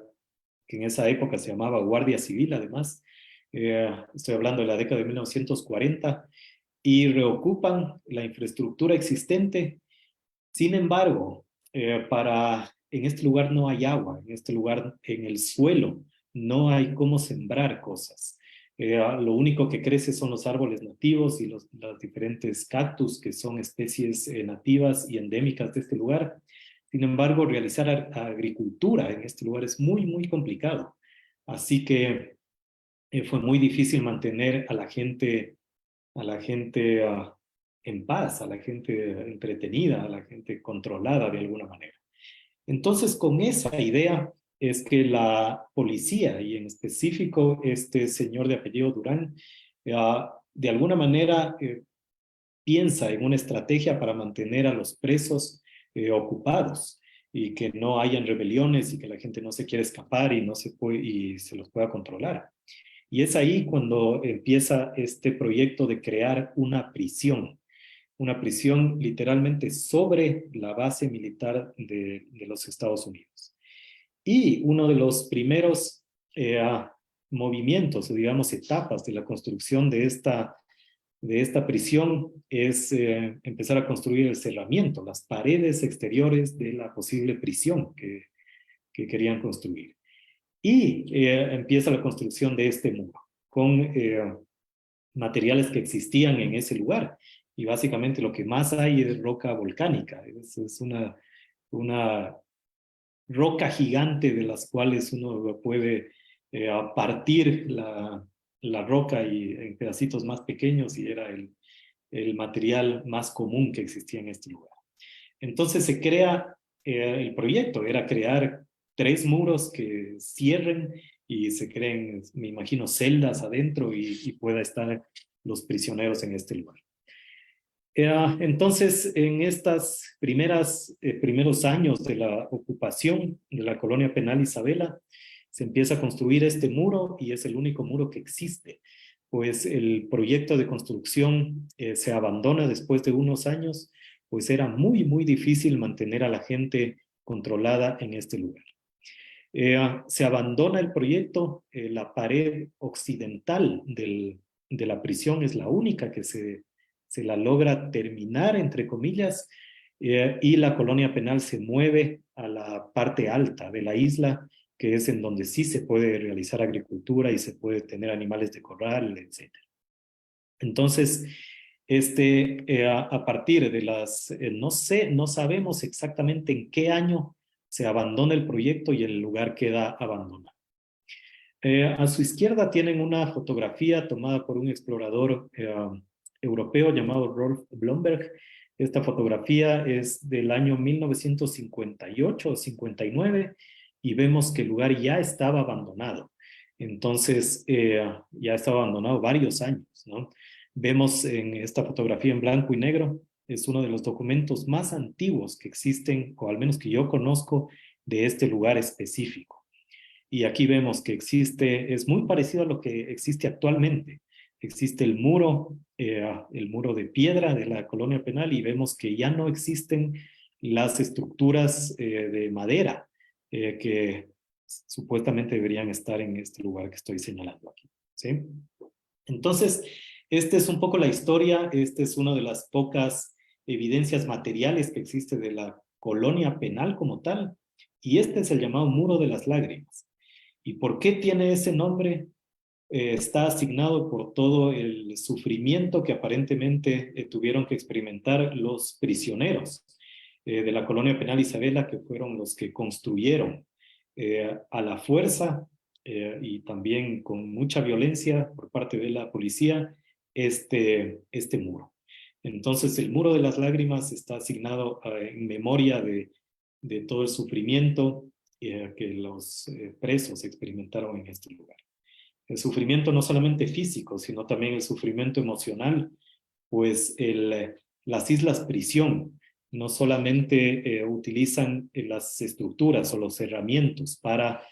en esa época se llamaba Guardia Civil, además. Estoy hablando de la década de 1940, y reocupan la infraestructura existente. Sin embargo, en este lugar no hay agua, en este lugar, en el suelo, no hay cómo sembrar cosas. Lo único que crece son los árboles nativos y los diferentes cactus que son especies nativas y endémicas de este lugar. Sin embargo, realizar agricultura en este lugar es muy, muy complicado. Así que fue muy difícil mantener a la gente en paz, a la gente entretenida, a la gente controlada de alguna manera. Entonces, con esa idea es que la policía, y en específico este señor de apellido Durán, de alguna manera piensa en una estrategia para mantener a los presos ocupados y que no hayan rebeliones y que la gente no se quiera escapar y se los pueda controlar. Y es ahí cuando empieza este proyecto de crear una prisión literalmente sobre la base militar de los Estados Unidos. Y uno de los primeros movimientos, o digamos etapas de la construcción de esta prisión es empezar a construir el cerramiento, las paredes exteriores de la posible prisión que querían construir. Y empieza la construcción de este muro con materiales que existían en ese lugar. Y básicamente lo que más hay es roca volcánica. Es una roca gigante de las cuales uno puede partir la roca y en pedacitos más pequeños y era el material más común que existía en este lugar. Entonces se crea, el proyecto era crear 3 muros que cierren y se creen, me imagino, celdas adentro y pueda estar los prisioneros en este lugar. Entonces, en estos primeros años de la ocupación de la colonia penal Isabela, se empieza a construir este muro y es el único muro que existe, pues el proyecto de construcción se abandona después de unos años, pues era muy, muy difícil mantener a la gente controlada en este lugar. Se abandona el proyecto, la pared occidental de la prisión es la única que se la logra terminar, entre comillas, y la colonia penal se mueve a la parte alta de la isla, que es en donde sí se puede realizar agricultura y se puede tener animales de corral, etc. Entonces, a partir de no sabemos exactamente en qué año se abandona el proyecto y el lugar queda abandonado. A su izquierda tienen una fotografía tomada por un explorador europeo llamado Rolf Blomberg. Esta fotografía es del año 1958 o 59 y vemos que el lugar ya estaba abandonado. Entonces, ya estaba abandonado varios años, ¿no? Vemos en esta fotografía en blanco y negro, es uno de los documentos más antiguos que existen, o al menos que yo conozco, de este lugar específico. Y aquí vemos que existe, es muy parecido a lo que existe actualmente. Existe el muro de piedra de la colonia penal y vemos que ya no existen las estructuras de madera que supuestamente deberían estar en este lugar que estoy señalando aquí, ¿sí? Entonces, esta es un poco la historia, esta es una de las pocas evidencias materiales que existe de la colonia penal como tal, y este es el llamado Muro de las Lágrimas. ¿Y por qué tiene ese nombre? Está asignado por todo el sufrimiento que aparentemente tuvieron que experimentar los prisioneros de la colonia penal Isabela, que fueron los que construyeron a la fuerza y también con mucha violencia por parte de la policía este muro. Entonces el Muro de las Lágrimas está asignado en memoria de todo el sufrimiento que los presos experimentaron en este lugar. El sufrimiento no solamente físico, sino también el sufrimiento emocional, pues las islas prisión no solamente utilizan las estructuras o los herramientas para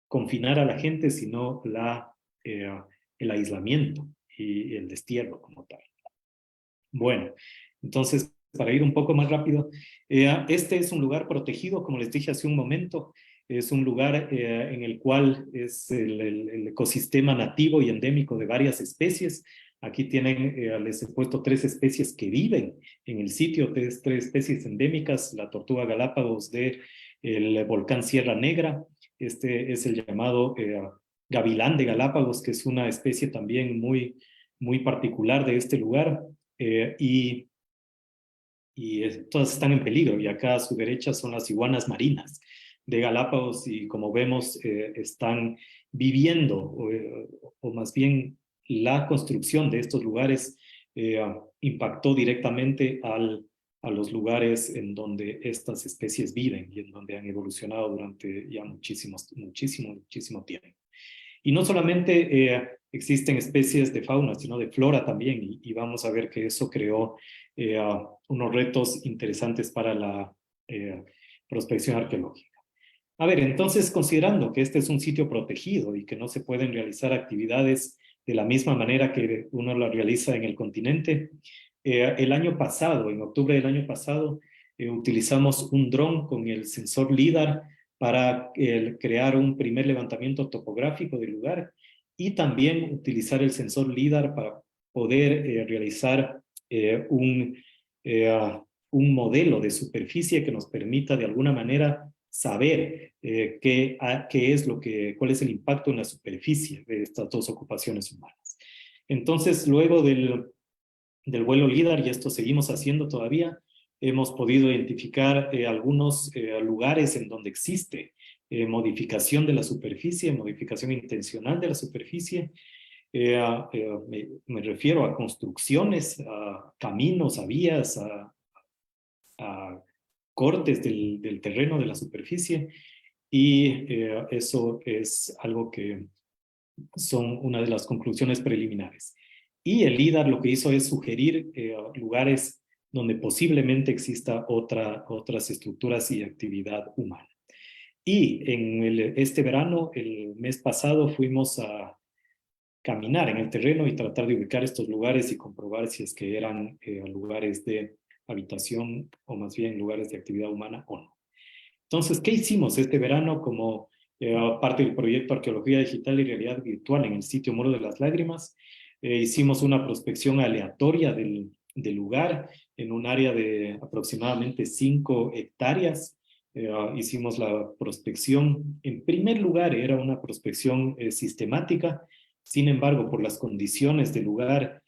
confinar a la gente, sino el aislamiento y el destierro como tal. Bueno, entonces, para ir un poco más rápido, este es un lugar protegido, como les dije hace un momento, es un lugar en el cual es el ecosistema nativo y endémico de varias especies. Aquí tienen, les he puesto 3 especies que viven en el sitio, 3 especies endémicas, la tortuga galápagos del volcán Sierra Negra, este es el llamado gavilán de Galápagos, que es una especie también muy, muy particular de este lugar, y todas están en peligro, y acá a su derecha son las iguanas marinas de Galápagos y como vemos están viviendo o más bien la construcción de estos lugares impactó directamente a los lugares en donde estas especies viven y en donde han evolucionado durante ya muchísimo tiempo. Y no solamente existen especies de fauna, sino de flora también, y vamos a ver que eso creó unos retos interesantes para la prospección arqueológica. A ver, entonces, considerando que este es un sitio protegido y que no se pueden realizar actividades de la misma manera que uno la realiza en el continente, el año pasado, en octubre del año pasado, utilizamos un dron con el sensor LIDAR para crear un primer levantamiento topográfico del lugar y también utilizar el sensor LIDAR para poder realizar un modelo de superficie que nos permita de alguna manera saber cuál es el impacto en la superficie de estas 2 ocupaciones humanas. Entonces, luego del vuelo LIDAR, y esto seguimos haciendo todavía, hemos podido identificar algunos lugares en donde existe modificación de la superficie, modificación intencional de la superficie. Me refiero a construcciones, a caminos, a vías, a cortes del terreno, de la superficie, y eso es algo que son una de las conclusiones preliminares. Y el LIDAR lo que hizo es sugerir lugares donde posiblemente exista otras estructuras y actividad humana. Y este verano, el mes pasado, fuimos a caminar en el terreno y tratar de ubicar estos lugares y comprobar si es que eran lugares de habitación o más bien lugares de actividad humana o no. Entonces, ¿qué hicimos este verano como parte del proyecto Arqueología Digital y Realidad Virtual en el sitio Muro de las Lágrimas? Hicimos una prospección aleatoria del lugar en un área de aproximadamente 5 hectáreas. Hicimos la prospección. En primer lugar, era una prospección sistemática. Sin embargo, por las condiciones del lugar,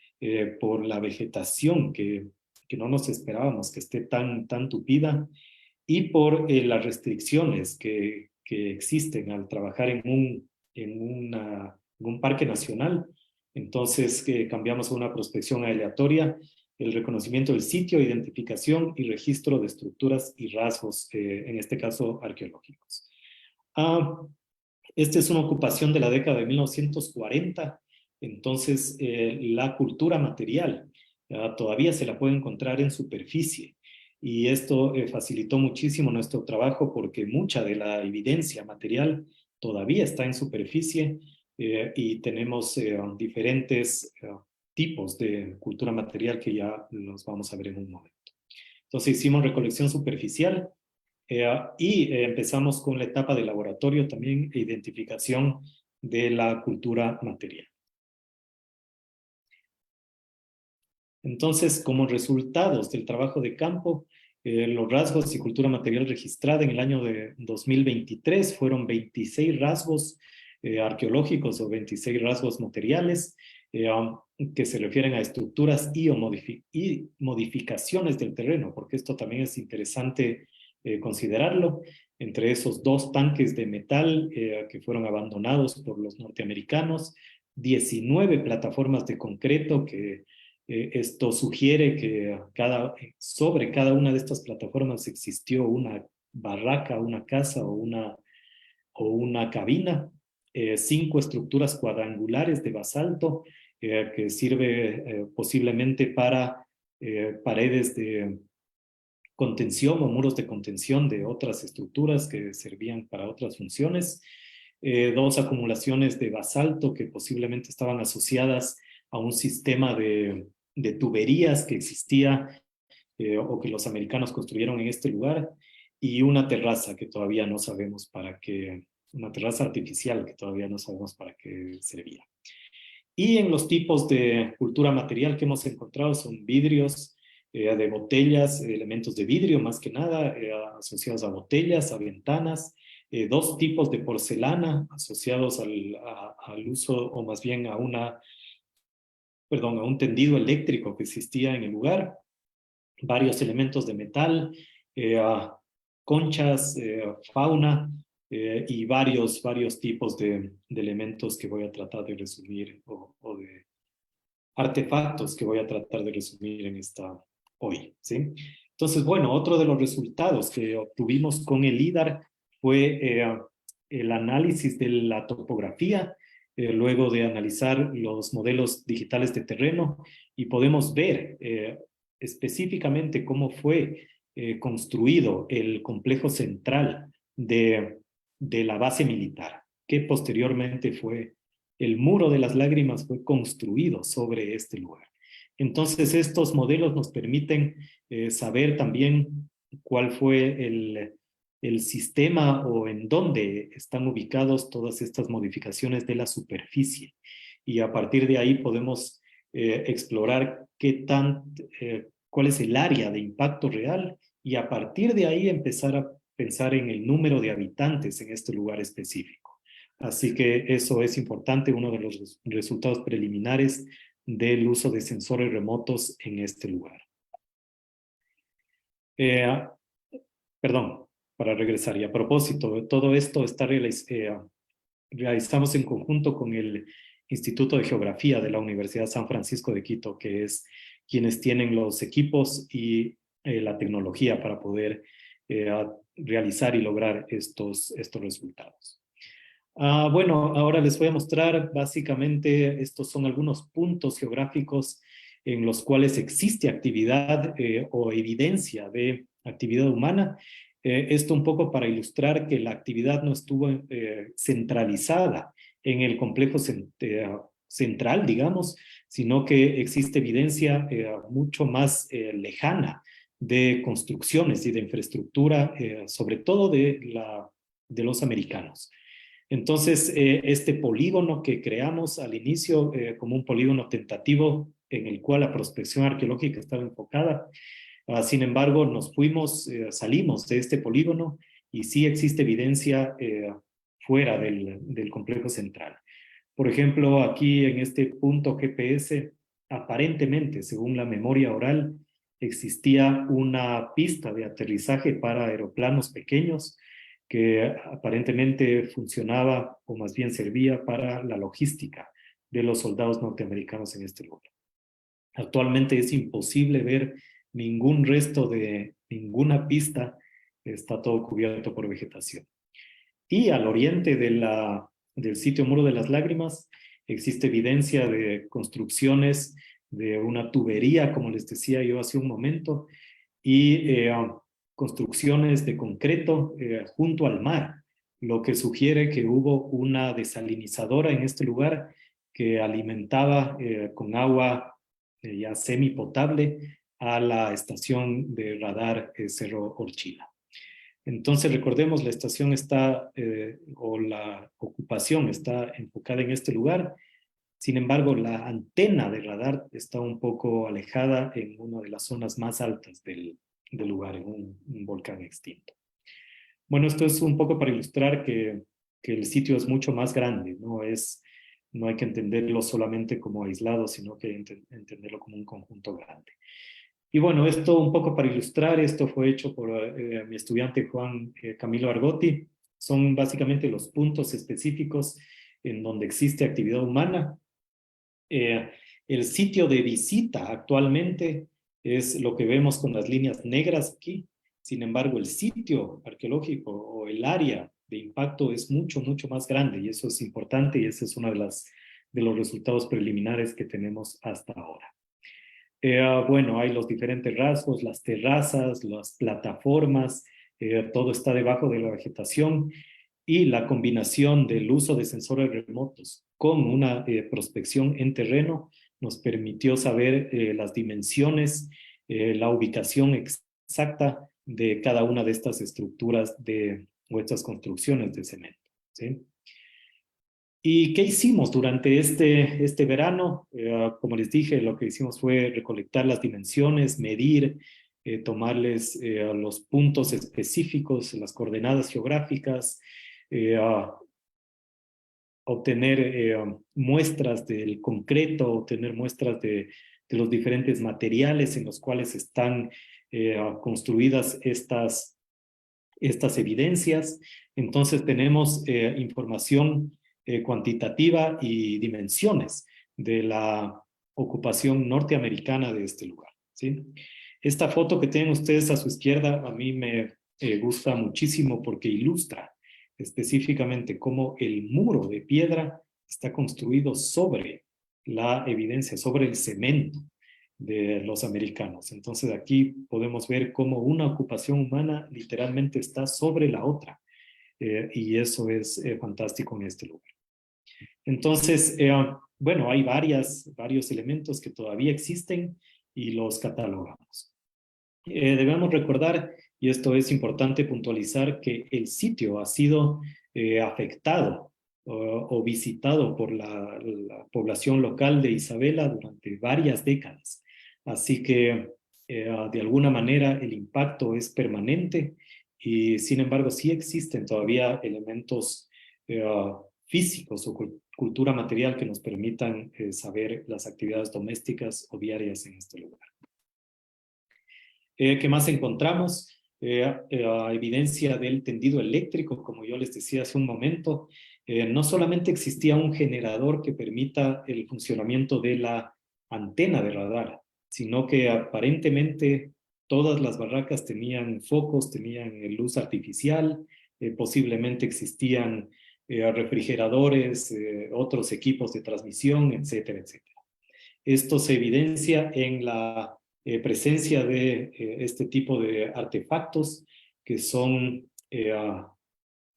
por la vegetación que no nos esperábamos que esté tan tupida, y por las restricciones que existen al trabajar en un parque nacional. Entonces, cambiamos a una prospección aleatoria, el reconocimiento del sitio, identificación y registro de estructuras y rasgos, en este caso arqueológicos. Esta es una ocupación de la década de 1940, entonces la cultura material todavía se la puede encontrar en superficie. Y esto facilitó muchísimo nuestro trabajo porque mucha de la evidencia material todavía está en superficie, y tenemos diferentes tipos de cultura material que ya los vamos a ver en un momento. Entonces hicimos recolección superficial y empezamos con la etapa de laboratorio también e identificación de la cultura material. Entonces, como resultados del trabajo de campo, los rasgos y cultura material registrada en el año de 2023 fueron 26 rasgos arqueológicos o 26 rasgos materiales que se refieren a estructuras y modificaciones del terreno, porque esto también es interesante considerarlo. Entre esos 2 tanques de metal que fueron abandonados por los norteamericanos, 19 plataformas de concreto que esto sugiere que sobre cada una de estas plataformas existió una barraca, una casa o una cabina, 5 estructuras cuadrangulares de basalto que sirve posiblemente para paredes de contención o muros de contención de otras estructuras que servían para otras funciones, 2 acumulaciones de basalto que posiblemente estaban asociadas a un sistema de tuberías que existía o que los americanos construyeron en este lugar, y una terraza que todavía no sabemos una terraza artificial que todavía no sabemos para qué servía. Y en los tipos de cultura material que hemos encontrado son vidrios, de botellas, elementos de vidrio más que nada, asociados a botellas, a ventanas, 2 tipos de porcelana asociados al uso, o más bien a un tendido eléctrico que existía en el lugar, varios elementos de metal, conchas, fauna, y varios tipos de elementos que voy a tratar de resumir, o de artefactos que voy a tratar de resumir hoy, ¿sí? Entonces, bueno, otro de los resultados que obtuvimos con el LIDAR fue el análisis de la topografía, luego de analizar los modelos digitales de terreno, y podemos ver específicamente cómo fue construido el complejo central de la base militar, que posteriormente el Muro de las Lágrimas fue construido sobre este lugar. Entonces, estos modelos nos permiten saber también cuál fue el sistema o en dónde están ubicados todas estas modificaciones de la superficie. Y a partir de ahí podemos explorar cuál es el área de impacto real, y a partir de ahí empezar a pensar en el número de habitantes en este lugar específico. Así que eso es importante, uno de los resultados preliminares del uso de sensores remotos en este lugar. Perdón, para regresar. Y a propósito, todo esto está realizamos en conjunto con el Instituto de Geografía de la Universidad San Francisco de Quito, que es quienes tienen los equipos y la tecnología para poder realizar y lograr estos resultados. Bueno, ahora les voy a mostrar básicamente, estos son algunos puntos geográficos en los cuales existe actividad o evidencia de actividad humana. Esto un poco para ilustrar que la actividad no estuvo centralizada en el complejo central, digamos, sino que existe evidencia mucho más lejana de construcciones y de infraestructura, sobre todo de los americanos. Entonces, este polígono que creamos al inicio como un polígono tentativo en el cual la prospección arqueológica estaba enfocada, sin embargo, salimos de este polígono y sí existe evidencia fuera del complejo central. Por ejemplo, aquí en este punto GPS, aparentemente, según la memoria oral, existía una pista de aterrizaje para aeroplanos pequeños que aparentemente funcionaba o más bien servía para la logística de los soldados norteamericanos en este lugar. Actualmente es imposible ver ningún resto de ninguna pista, está todo cubierto por vegetación. Y al oriente del sitio Muro de las Lágrimas existe evidencia de construcciones de una tubería, como les decía yo hace un momento, y construcciones de concreto junto al mar, lo que sugiere que hubo una desalinizadora en este lugar que alimentaba con agua ya semipotable a la estación de radar Cerro Orchila. Entonces, recordemos, la estación está, o la ocupación está enfocada en este lugar. Sin embargo, la antena de radar está un poco alejada en una de las zonas más altas del lugar, en un volcán extinto. Bueno, esto es un poco para ilustrar que el sitio es mucho más grande, no hay que entenderlo solamente como aislado, sino que entenderlo como un conjunto grande. Y bueno, esto un poco para ilustrar, esto fue hecho por mi estudiante Juan Camilo Argotti. Son básicamente los puntos específicos en donde existe actividad humana. El sitio de visita actualmente es lo que vemos con las líneas negras aquí. Sin embargo, el sitio arqueológico o el área de impacto es mucho, mucho más grande y eso es importante y ese es uno de los resultados preliminares que tenemos hasta ahora. Bueno, hay los diferentes rasgos, las terrazas, las plataformas, todo está debajo de la vegetación y la combinación del uso de sensores remotos con una prospección en terreno nos permitió saber las dimensiones, la ubicación exacta de cada una de estas estructuras o estas construcciones de cemento, ¿sí? ¿Y qué hicimos durante este verano? Como les dije, lo que hicimos fue recolectar las dimensiones, medir, tomarles los puntos específicos, las coordenadas geográficas, obtener muestras del concreto, obtener muestras de los diferentes materiales en los cuales están construidas estas evidencias. Entonces tenemos información cuantitativa y dimensiones de la ocupación norteamericana de este lugar, ¿sí? Esta foto que tienen ustedes a su izquierda a mí me gusta muchísimo porque ilustra específicamente cómo el muro de piedra está construido sobre la evidencia, sobre el cemento de los americanos. Entonces aquí podemos ver cómo una ocupación humana literalmente está sobre la otra. Y eso es fantástico en este lugar. Entonces, bueno, hay varios elementos que todavía existen y los catalogamos. Debemos recordar, y esto es importante puntualizar, que el sitio ha sido afectado o visitado por la población local de Isabela durante varias décadas. Así que, de alguna manera, el impacto es permanente y, sin embargo, sí existen todavía elementos físicos o cultura material que nos permitan saber las actividades domésticas o diarias en este lugar. ¿Qué más encontramos? evidencia del tendido eléctrico, como yo les decía hace un momento. No solamente existía un generador que permita el funcionamiento de la antena de radar, sino que aparentemente todas las barracas tenían focos, tenían luz artificial, posiblemente existían refrigeradores, otros equipos de transmisión, etcétera, etcétera. Esto se evidencia en la presencia de este tipo de artefactos que son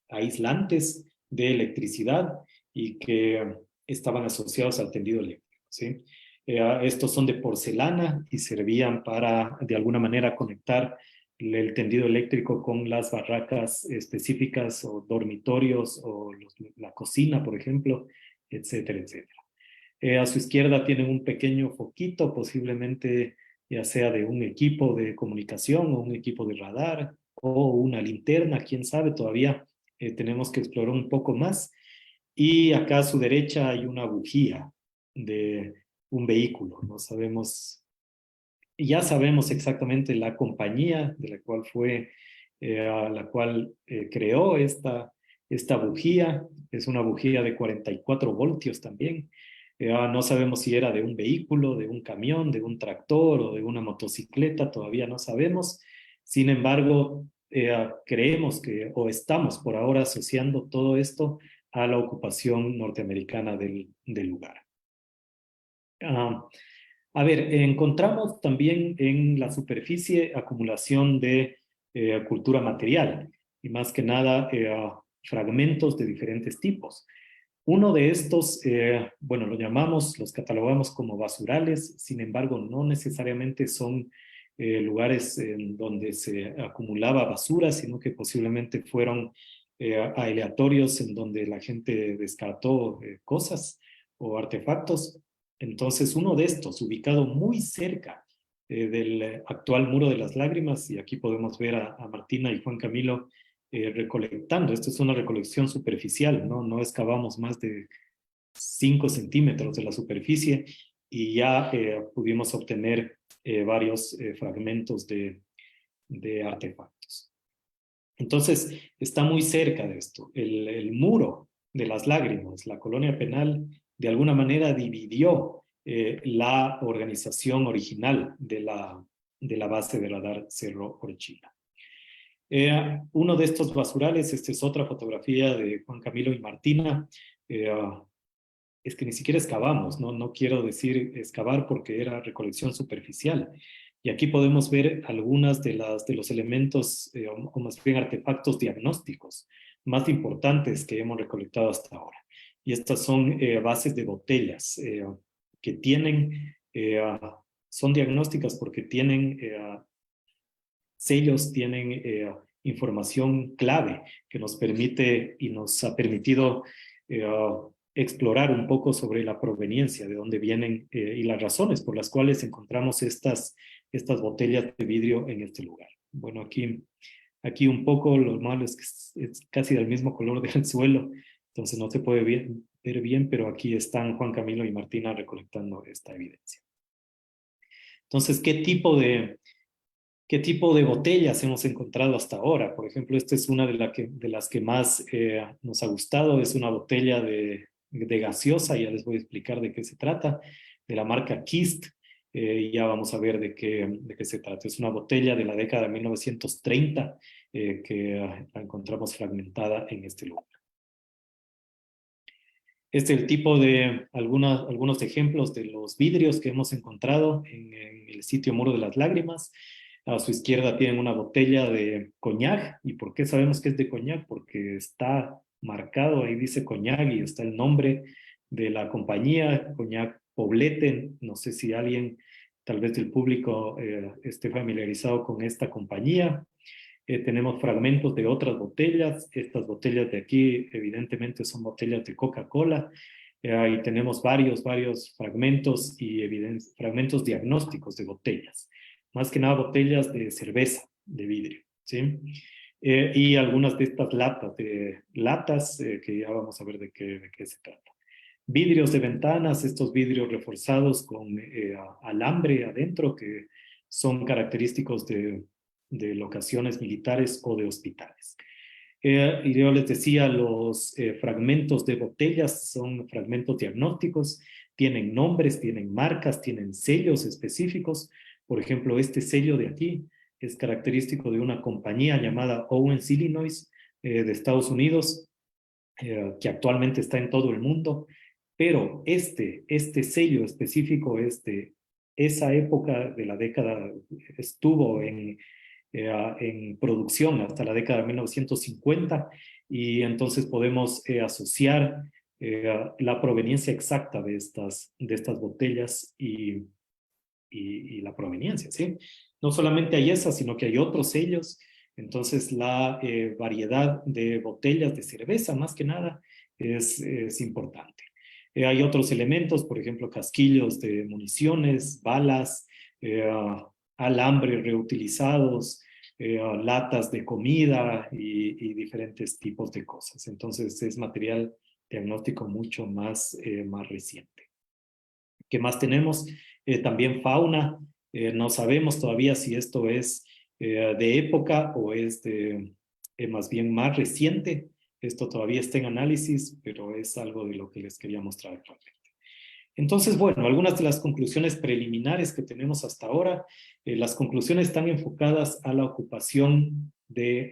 aislantes de electricidad y que estaban asociados al tendido eléctrico, ¿sí? Estos son de porcelana y servían para, de alguna manera, conectar el tendido eléctrico con las barracas específicas o dormitorios o la cocina, por ejemplo, etcétera, etcétera. A su izquierda tienen un pequeño foquito, posiblemente ya sea de un equipo de comunicación o un equipo de radar o una linterna, quién sabe, todavía tenemos que explorar un poco más. Y acá a su derecha hay una bujía de un vehículo. No sabemos, ya sabemos exactamente la compañía de la cual fue, a la cual creó esta bujía. Es una bujía de 44 voltios también. No sabemos si era de un vehículo, de un camión, de un tractor o de una motocicleta, todavía no sabemos. Sin embargo, creemos que, o estamos por ahora asociando todo esto a la ocupación norteamericana del lugar. Ah, a ver, encontramos también en la superficie acumulación de cultura material y más que nada fragmentos de diferentes tipos. Uno de estos, bueno, los catalogamos como basurales, sin embargo, no necesariamente son lugares en donde se acumulaba basura, sino que posiblemente fueron aleatorios en donde la gente descartó cosas o artefactos. Entonces, uno de estos, ubicado muy cerca del actual Muro de las Lágrimas, y aquí podemos ver a Martina y Juan Camilo recolectando. Esto es una recolección superficial, ¿no? No excavamos más de 5 centímetros de la superficie y ya pudimos obtener varios fragmentos de artefactos. Entonces, está muy cerca de esto. El muro de las lágrimas, la colonia penal, de alguna manera dividió la organización original de la base de radar Cerro Orchila. Uno de estos basurales, esta es otra fotografía de Juan Camilo y Martina, es que ni siquiera excavamos, ¿no? No quiero decir excavar porque era recolección superficial. Y aquí podemos ver algunas de los elementos, o más bien artefactos diagnósticos más importantes que hemos recolectado hasta ahora. Y estas son bases de botellas que tienen, son diagnósticas porque tienen sellos, tienen información clave que nos permite y nos ha permitido explorar un poco sobre la proveniencia, de dónde vienen y las razones por las cuales encontramos estas botellas de vidrio en este lugar. Bueno, aquí un poco lo malo es que es casi del mismo color del suelo, entonces no se puede ver bien, pero aquí están Juan Camilo y Martina recolectando esta evidencia. Entonces, ¿qué tipo de botellas hemos encontrado hasta ahora? Por ejemplo, esta es una de las que más nos ha gustado. Es una botella de gaseosa, ya les voy a explicar de qué se trata, de la marca Kist. Ya vamos a ver de qué se trata. Es una botella de la década de 1930 que la encontramos fragmentada en este lugar. Este es el tipo de algunos ejemplos de los vidrios que hemos encontrado en el sitio Muro de las Lágrimas. A su izquierda tienen una botella de coñac. ¿Y por qué sabemos que es de coñac? Porque está marcado, ahí dice coñac y está el nombre de la compañía, Coñac Poblete. No sé si alguien, tal vez del público, esté familiarizado con esta compañía. Tenemos fragmentos de otras botellas. Estas botellas de aquí, evidentemente, son botellas de Coca-Cola. Y tenemos varios fragmentos y fragmentos diagnósticos de botellas. Más que nada botellas de cerveza, de vidrio, ¿sí? Y algunas de estas latas que ya vamos a ver de qué se trata. Vidrios de ventanas, estos vidrios reforzados con alambre adentro que son característicos de de locaciones militares o de hospitales. Y yo les decía, los fragmentos de botellas son fragmentos diagnósticos, tienen nombres, tienen marcas, tienen sellos específicos. Por ejemplo, este sello de aquí es característico de una compañía llamada Owens Illinois de Estados Unidos, que actualmente está en todo el mundo, pero este sello específico es de esa época de la década, estuvo en producción hasta la década de 1950 y entonces podemos asociar la proveniencia exacta de estas botellas y la proveniencia, ¿sí? No solamente hay esas, sino que hay otros sellos. Entonces la variedad de botellas de cerveza, más que nada, es importante. Hay otros elementos, por ejemplo, casquillos de municiones, balas, alambres reutilizados, latas de comida y diferentes tipos de cosas. Entonces es material diagnóstico mucho más reciente. ¿Qué más tenemos? También fauna. No sabemos todavía si esto es de época o es más bien más reciente. Esto todavía está en análisis, pero es algo de lo que les quería mostrar actualmente. Entonces, bueno, algunas de las conclusiones preliminares que tenemos hasta ahora, las conclusiones están enfocadas a la ocupación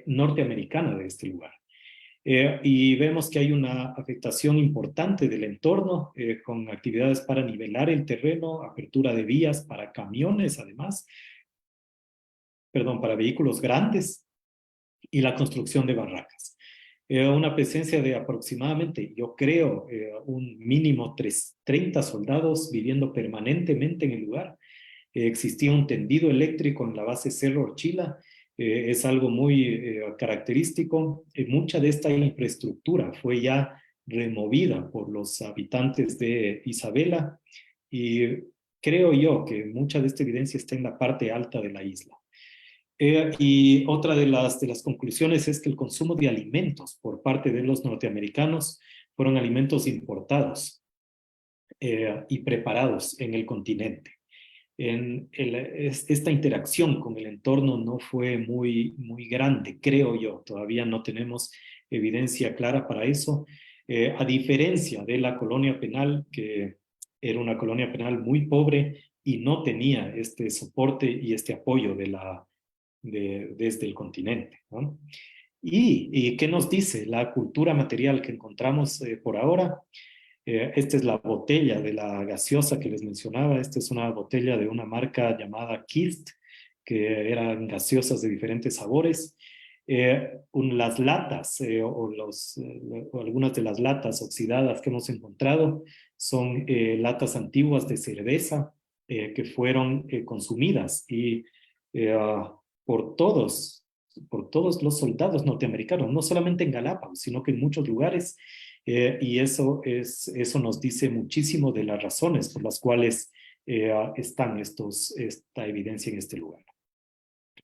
norteamericana de este lugar. Y vemos que hay una afectación importante del entorno con actividades para nivelar el terreno, apertura de vías para camiones además, para vehículos grandes y la construcción de barracas. Una presencia de aproximadamente, yo creo, un mínimo 30 soldados viviendo permanentemente en el lugar. Existía un tendido eléctrico en la base Cerro Orchila. Es algo muy característico. Mucha de esta infraestructura fue ya removida por los habitantes de Isabela y creo yo que mucha de esta evidencia está en la parte alta de la isla. Y otra de las conclusiones es que el consumo de alimentos por parte de los norteamericanos fueron alimentos importados y preparados en el continente. Esta interacción con el entorno no fue muy grande, creo yo. Todavía no tenemos evidencia clara para eso. A diferencia de la colonia penal, que era una colonia penal muy pobre y no tenía este soporte y este apoyo desde el continente, ¿no? ¿Y qué nos dice la cultura material que encontramos por ahora? Esta es la botella de la gaseosa que les mencionaba. Esta es una botella de una marca llamada Kirst, que eran gaseosas de diferentes sabores. Las latas o algunas de las latas oxidadas que hemos encontrado son latas antiguas de cerveza que fueron consumidas y por todos los soldados norteamericanos, no solamente en Galápagos, sino que en muchos lugares. Y eso nos dice muchísimo de las razones por las cuales están esta evidencia en este lugar.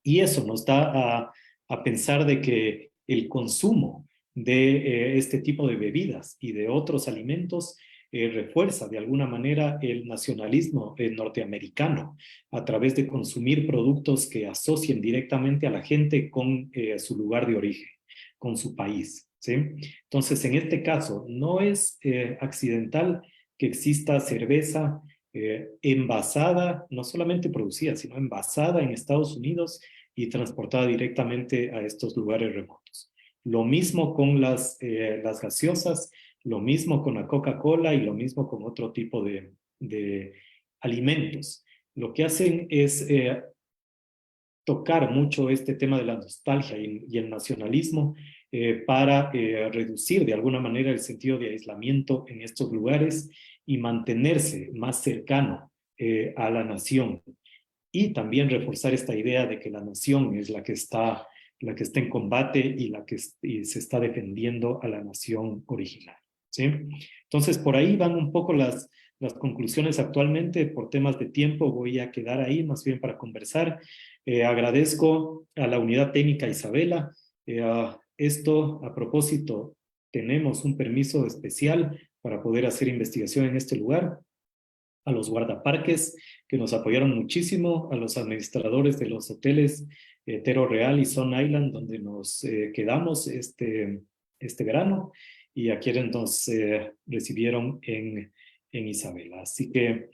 Y eso nos da a pensar de que el consumo de este tipo de bebidas y de otros alimentos refuerza de alguna manera el nacionalismo norteamericano a través de consumir productos que asocien directamente a la gente con su lugar de origen, con su país, ¿sí? Entonces, en este caso, no es accidental que exista cerveza envasada, no solamente producida, sino envasada en Estados Unidos y transportada directamente a estos lugares remotos. Lo mismo con las gaseosas, lo mismo con la Coca-Cola y lo mismo con otro tipo de alimentos. Lo que hacen es tocar mucho este tema de la nostalgia y el nacionalismo para reducir de alguna manera el sentido de aislamiento en estos lugares y mantenerse más cercano a la nación. Y también reforzar esta idea de que la nación es la que está en combate y se está defendiendo a la nación original, ¿sí? Entonces, por ahí van un poco las conclusiones actualmente. Por temas de tiempo voy a quedar ahí más bien para conversar. Agradezco a la Unidad Técnica Isabela. Esto, a propósito, tenemos un permiso especial para poder hacer investigación en este lugar. a los guardaparques que nos apoyaron muchísimo, a los administradores de los hoteles Tero Real y Sun Island, donde nos quedamos este verano, y a quienes nos recibieron en Isabela. Así que,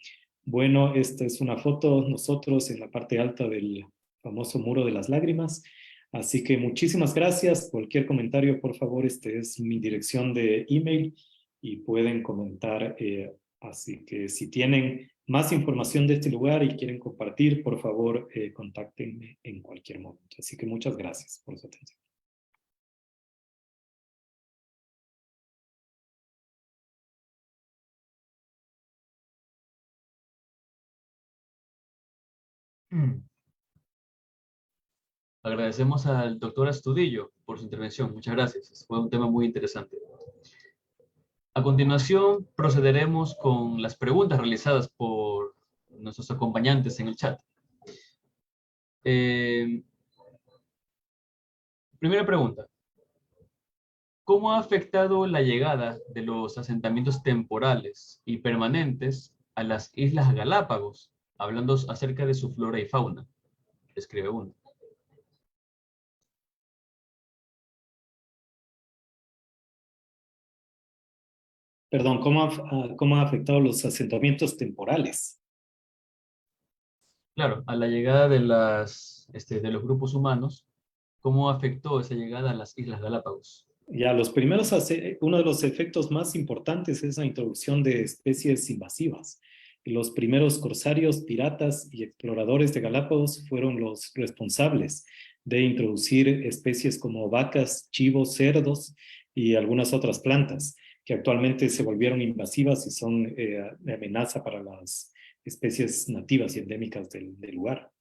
bueno, esta es una foto nosotros en la parte alta del famoso Muro de las Lágrimas. Así que muchísimas gracias. Cualquier comentario, por favor, es mi dirección de email y pueden comentar. Así que si tienen más información de este lugar y quieren compartir, por favor, contáctenme en cualquier momento. Así que muchas gracias por su atención. Agradecemos al doctor Astudillo por su intervención. Muchas gracias. Fue un tema muy interesante. A continuación, procederemos con las preguntas realizadas por nuestros acompañantes en el chat. Primera pregunta. ¿Cómo ha afectado la llegada de los asentamientos temporales y permanentes a las Islas Galápagos, hablando acerca de su flora y fauna? Escribe uno. Perdón, ¿cómo ha afectado los asentamientos temporales? Claro, a la llegada de los grupos humanos, ¿cómo afectó esa llegada a las Islas Galápagos? Ya, uno de los efectos más importantes es la introducción de especies invasivas. Los primeros corsarios, piratas y exploradores de Galápagos fueron los responsables de introducir especies como vacas, chivos, cerdos y algunas otras plantas que actualmente se volvieron invasivas y son de amenaza para las especies nativas y endémicas del lugar.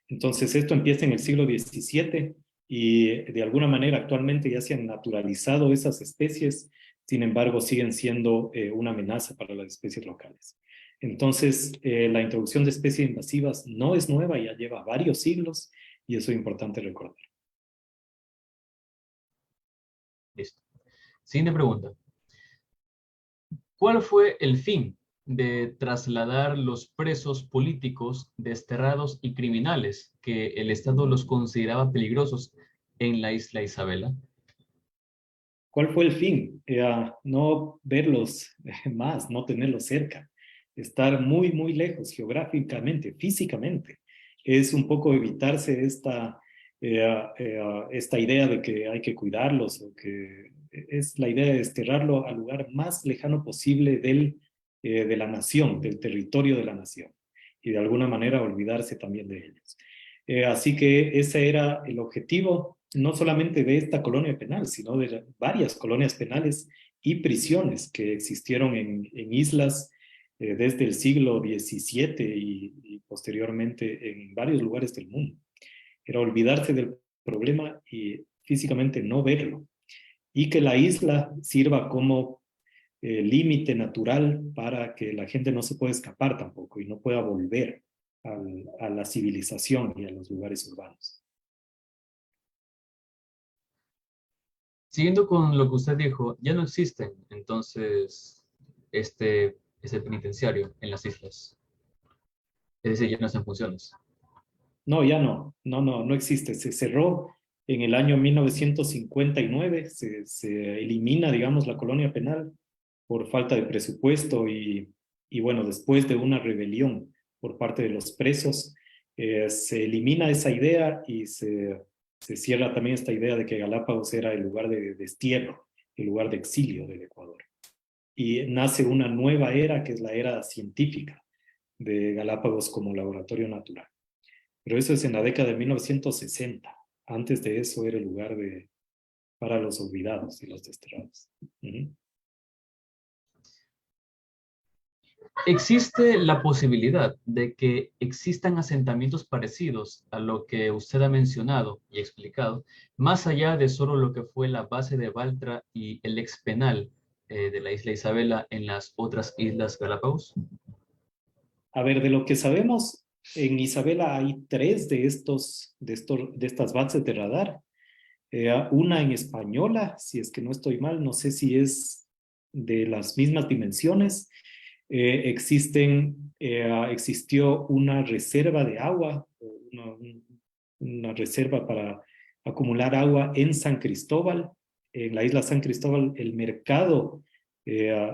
Entonces, esto empieza en el siglo XVII y de alguna manera actualmente ya se han naturalizado esas especies, sin embargo siguen siendo una amenaza para las especies locales. Entonces, la introducción de especies invasivas no es nueva, ya lleva varios siglos y eso es importante recordar. Listo. Siguiente pregunta. ¿Cuál fue el fin de trasladar los presos políticos, desterrados y criminales que el Estado los consideraba peligrosos en la isla Isabela? ¿Cuál fue el fin? No verlos más, no tenerlos cerca, estar muy, muy lejos geográficamente, físicamente. Es un poco evitarse esta idea de que hay que cuidarlos o que es la idea de desterrarlo al lugar más lejano posible de la nación, del territorio de la nación y de alguna manera olvidarse también de ellos. Así que ese era el objetivo, no solamente de esta colonia penal, sino de varias colonias penales y prisiones que existieron en islas desde el siglo XVII y posteriormente en varios lugares del mundo. Era olvidarse del problema y físicamente no verlo. Y que la isla sirva como límite natural para que la gente no se pueda escapar tampoco y no pueda volver a la civilización y a los lugares urbanos. Siguiendo con lo que usted dijo, ya no existen entonces ese penitenciario en las islas. Es decir, ya no están en funciones. No, ya no existe. Se cerró en el año 1959, se elimina, digamos, la colonia penal por falta de presupuesto y bueno, después de una rebelión por parte de los presos, se elimina esa idea y se cierra también esta idea de que Galápagos era el lugar de destierro, el lugar de exilio del Ecuador. Y nace una nueva era, que es la era científica de Galápagos como laboratorio natural. Pero eso es en la década de 1960. Antes de eso era el lugar para los olvidados y los desterrados. ¿Existe la posibilidad de que existan asentamientos parecidos a lo que usted ha mencionado y explicado, más allá de solo lo que fue la base de Baltra y el ex penal de la isla Isabela en las otras islas Galápagos? A ver, de lo que sabemos, en Isabela hay 3 de estas bases de radar. Una en Española, si es que no estoy mal, no sé si es de las mismas dimensiones, Existió una reserva de agua, una reserva para acumular agua en San Cristóbal. En la isla San Cristóbal, el mercado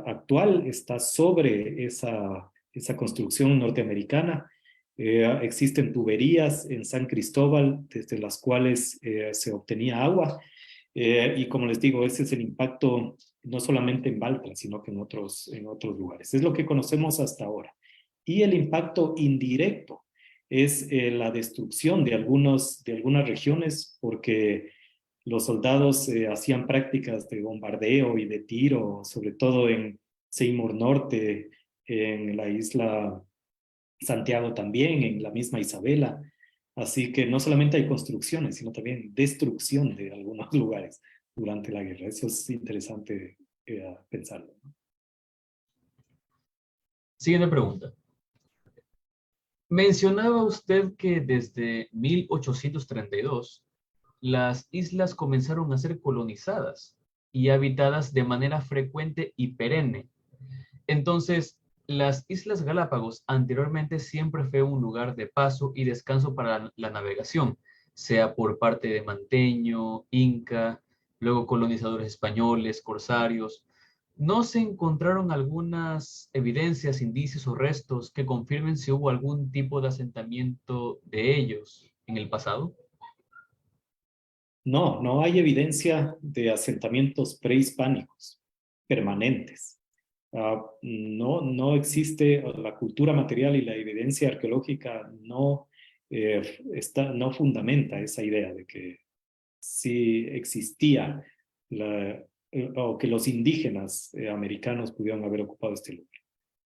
actual está sobre esa construcción norteamericana. Existen tuberías en San Cristóbal desde las cuales se obtenía agua. Y como les digo, ese es el impacto no solamente en Baltra, sino que en otros lugares. Es lo que conocemos hasta ahora. Y el impacto indirecto es la destrucción de algunas regiones porque los soldados hacían prácticas de bombardeo y de tiro, sobre todo en Seymour Norte, en la isla Santiago también, en la misma Isabela. Así que no solamente hay construcciones, sino también destrucción de algunos lugares durante la guerra. Eso es interesante pensarlo, ¿no? Siguiente pregunta. Mencionaba usted que desde 1832 las islas comenzaron a ser colonizadas y habitadas de manera frecuente y perenne. Entonces, las Islas Galápagos anteriormente siempre fue un lugar de paso y descanso para la navegación, sea por parte de Manteño, Inca, luego colonizadores españoles, corsarios. ¿No se encontraron algunas evidencias, indicios o restos que confirmen si hubo algún tipo de asentamiento de ellos en el pasado? No, no hay evidencia de asentamientos prehispánicos permanentes. No existe la cultura material y la evidencia arqueológica no fundamenta esa idea de que sí existía o que los indígenas americanos pudieron haber ocupado este lugar.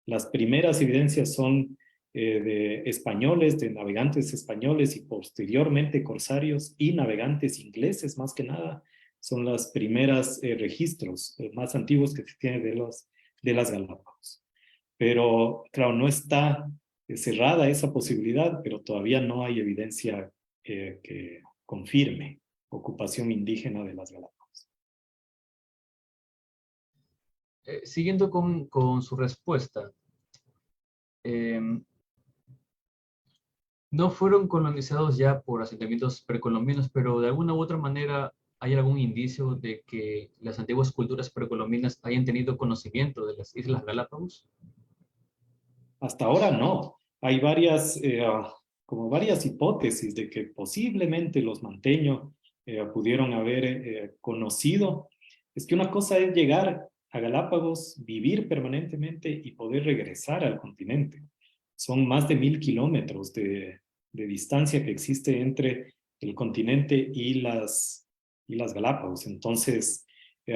Las primeras evidencias son de españoles, de navegantes españoles y posteriormente corsarios y navegantes ingleses, más que nada, son los primeros registros más antiguos que se tienen de las Galápagos. Pero, claro, no está cerrada esa posibilidad, pero todavía no hay evidencia que confirme ocupación indígena de las Galápagos. Siguiendo con su respuesta, no fueron colonizados ya por asentamientos precolombinos, pero de alguna u otra manera hay algún indicio de que las antiguas culturas precolombinas hayan tenido conocimiento de las Islas Galápagos. Hasta ahora no. Hay como varias hipótesis de que posiblemente los manteños pudieron haber conocido. Es que una cosa es llegar a Galápagos, vivir permanentemente y poder regresar al continente. Son más de 1000 kilómetros de distancia que existe entre el continente y las Galápagos. Entonces,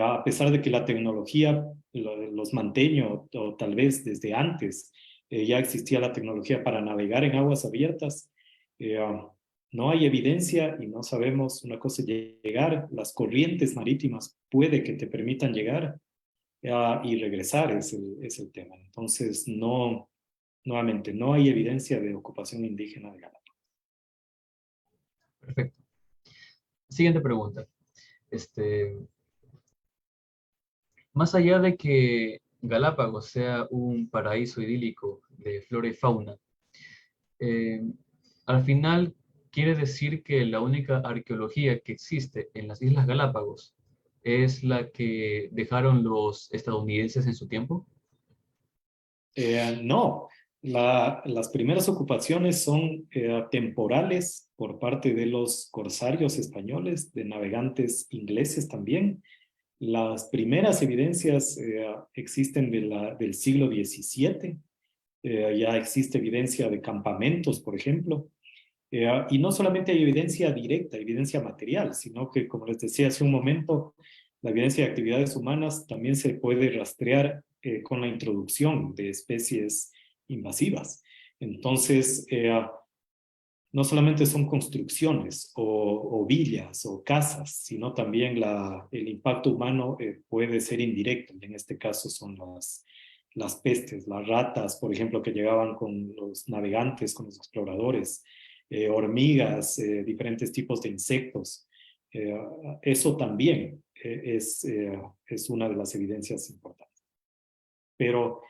a pesar de que la tecnología, los manteños, o tal vez desde antes, ya existía la tecnología para navegar en aguas abiertas. No hay evidencia y no sabemos, una cosa es llegar, las corrientes marítimas puede que te permitan llegar y regresar es el tema. Entonces, no, nuevamente, no hay evidencia de ocupación indígena de Galápagos. Perfecto. Siguiente pregunta. Este, Más allá de que Galápagos sea un paraíso idílico de flora y fauna, eh, al final quiere decir que la única arqueología que existe en las Islas Galápagos es la que dejaron los estadounidenses en su tiempo. No, las primeras ocupaciones son temporales por parte de los corsarios españoles, de navegantes ingleses también. Las primeras evidencias existen del siglo XVII. Ya existe evidencia de campamentos, por ejemplo. Y no solamente hay evidencia directa, evidencia material, sino que, como les decía hace un momento, la evidencia de actividades humanas también se puede rastrear con la introducción de especies invasivas. Entonces, no solamente son construcciones o villas o casas, sino también el impacto humano puede ser indirecto. En este caso son las pestes, las ratas, por ejemplo, que llegaban con los navegantes, con los exploradores, hormigas, diferentes tipos de insectos. Eso también es una de las evidencias importantes. Pero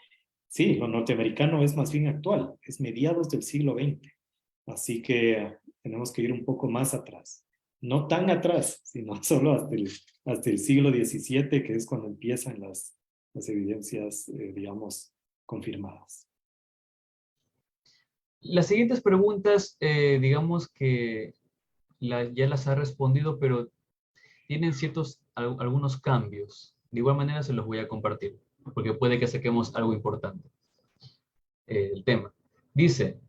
Sí, lo norteamericano es más bien actual, es mediados del siglo XX. Así que tenemos que ir un poco más atrás. No tan atrás, sino solo hasta el siglo XVII, que es cuando empiezan las evidencias, digamos, confirmadas. Las siguientes preguntas, digamos que ya las ha respondido, pero tienen algunos cambios. De igual manera se los voy a compartir, porque puede que saquemos algo importante del tema. Dice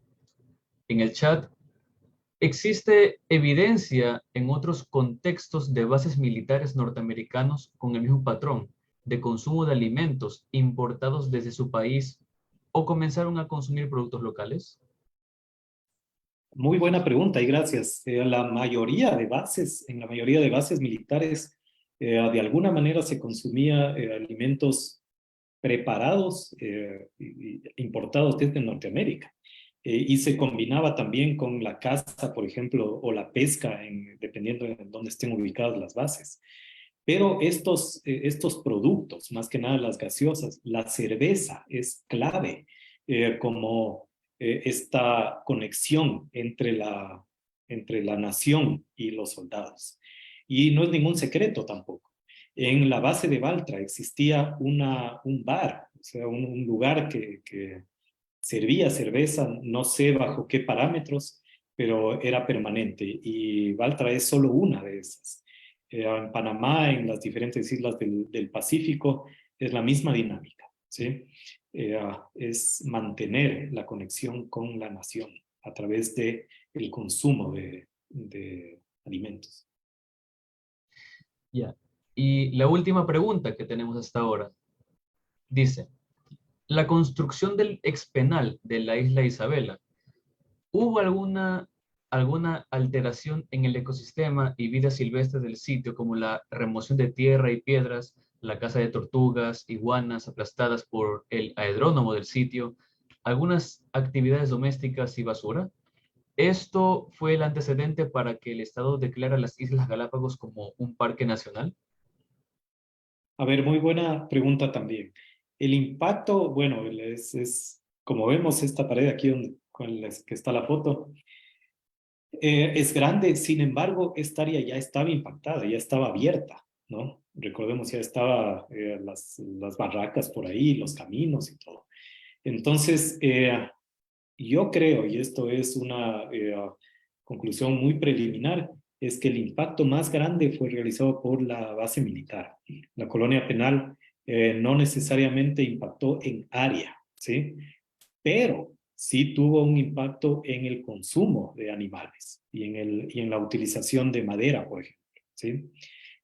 en el chat, ¿existe evidencia en otros contextos de bases militares norteamericanos con el mismo patrón de consumo de alimentos importados desde su país o comenzaron a consumir productos locales? Muy buena pregunta y gracias. En la mayoría de bases militares, de alguna manera se consumía alimentos preparados, importados desde Norteamérica. Y se combinaba también con la caza, por ejemplo, o la pesca, dependiendo de dónde estén ubicadas las bases. Pero estos productos, más que nada las gaseosas, la cerveza es clave como esta conexión entre la nación y los soldados. Y no es ningún secreto tampoco. En la base de Baltra existía un bar, o sea, un lugar que servía cerveza, no sé bajo qué parámetros, pero era permanente. Y Baltra es solo una de esas. En Panamá, en las diferentes islas del Pacífico, es la misma dinámica, ¿sí? Es mantener la conexión con la nación a través de el consumo de alimentos. Ya. Y la última pregunta que tenemos hasta ahora dice, la construcción del expenal de la isla Isabela, ¿hubo alguna alteración en el ecosistema y vida silvestre del sitio, como la remoción de tierra y piedras, la caza de tortugas, iguanas aplastadas por el aeródromo del sitio, algunas actividades domésticas y basura? ¿Esto fue el antecedente para que el Estado declara las Islas Galápagos como un parque nacional? A ver, muy buena pregunta también. El impacto, bueno, como vemos esta pared aquí con que está la foto, es grande. Sin embargo, esta área ya estaba impactada, ya estaba abierta, ¿no? Recordemos, ya estaba las barracas por ahí, los caminos y todo. Entonces, yo creo, y esto es una conclusión muy preliminar, es que el impacto más grande fue realizado por la base militar. La colonia penal no necesariamente impactó en área, ¿sí? Pero sí tuvo un impacto en el consumo de animales y en la utilización de madera, por ejemplo, ¿sí?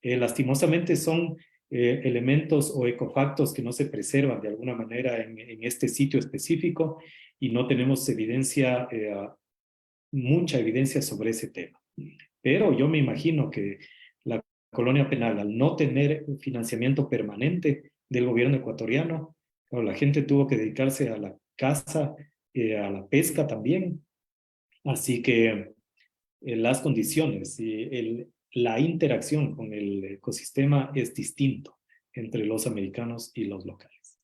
Lastimosamente son elementos o ecofactos que no se preservan de alguna manera en este sitio específico y no tenemos mucha evidencia sobre ese tema. Pero yo me imagino que la colonia penal, al no tener un financiamiento permanente del gobierno ecuatoriano, claro, la gente tuvo que dedicarse a la caza, a la pesca también. Así que las condiciones y la interacción con el ecosistema es distinto entre los americanos y los locales.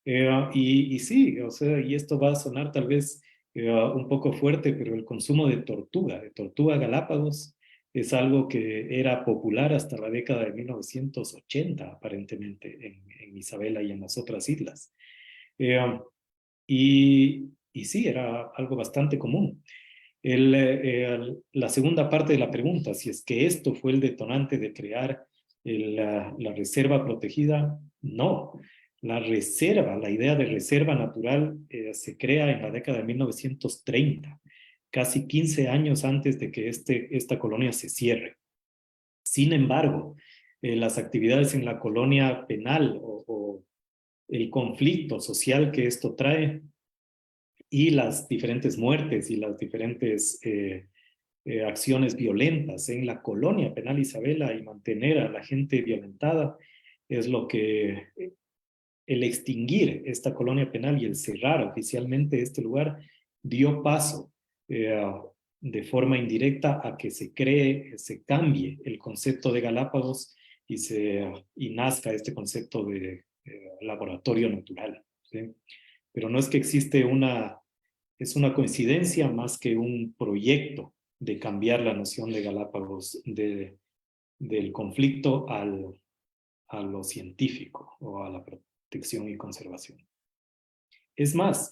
Y sí, o sea, y esto va a sonar tal vez un poco fuerte, pero el consumo de tortuga Galápagos, es algo que era popular hasta la década de 1980, aparentemente, en Isabela y en las otras islas. Eh, y sí, era algo bastante común. La segunda parte de la pregunta, si es que esto fue el detonante de crear la reserva protegida, no. La idea de reserva natural se crea en la década de 1930, casi 15 años antes de que esta colonia se cierre. Sin embargo, las actividades en la colonia penal o el conflicto social que esto trae y las diferentes muertes y las diferentes acciones violentas en la colonia penal Isabela y mantener a la gente violentada es lo que el extinguir esta colonia penal y el cerrar oficialmente este lugar dio paso eh, de forma indirecta a que se cambie el concepto de Galápagos y nazca este concepto de laboratorio natural, ¿sí? pero no es que existe es una coincidencia más que un proyecto de cambiar la noción de Galápagos del conflicto a lo científico o a la protección y conservación. Es más,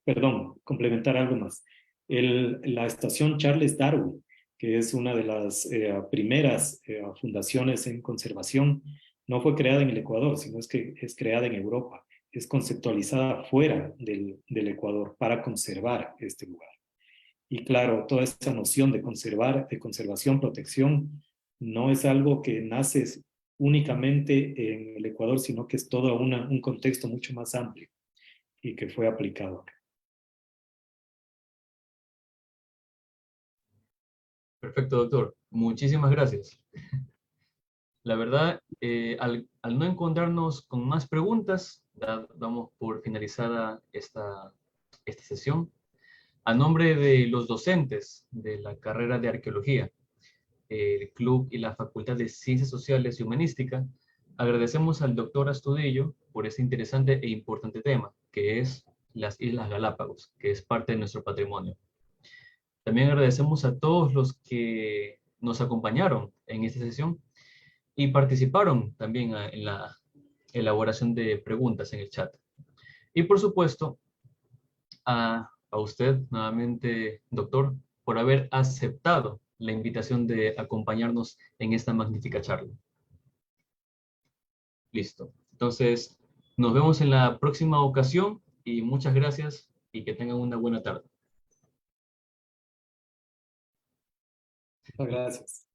perdón, complementar algo más. La estación Charles Darwin, que es una de las primeras fundaciones en conservación, no fue creada en el Ecuador, sino que es creada en Europa. Es conceptualizada fuera del Ecuador para conservar este lugar. Y claro, toda esta noción de conservar, de conservación, protección, no es algo que nace únicamente en el Ecuador, sino que es todo un contexto mucho más amplio y que fue aplicado. Perfecto, doctor. Muchísimas gracias. La verdad, al no encontrarnos con más preguntas, damos por finalizada esta sesión. A nombre de los docentes de la carrera de Arqueología, el Club y la Facultad de Ciencias Sociales y Humanística, agradecemos al doctor Astudillo por este interesante e importante tema, que es las Islas Galápagos, que es parte de nuestro patrimonio. También agradecemos a todos los que nos acompañaron en esta sesión y participaron también en la elaboración de preguntas en el chat. Y por supuesto, a usted nuevamente, doctor, por haber aceptado la invitación de acompañarnos en esta magnífica charla. Listo. Entonces, nos vemos en la próxima ocasión y muchas gracias y que tengan una buena tarde. Muchas gracias.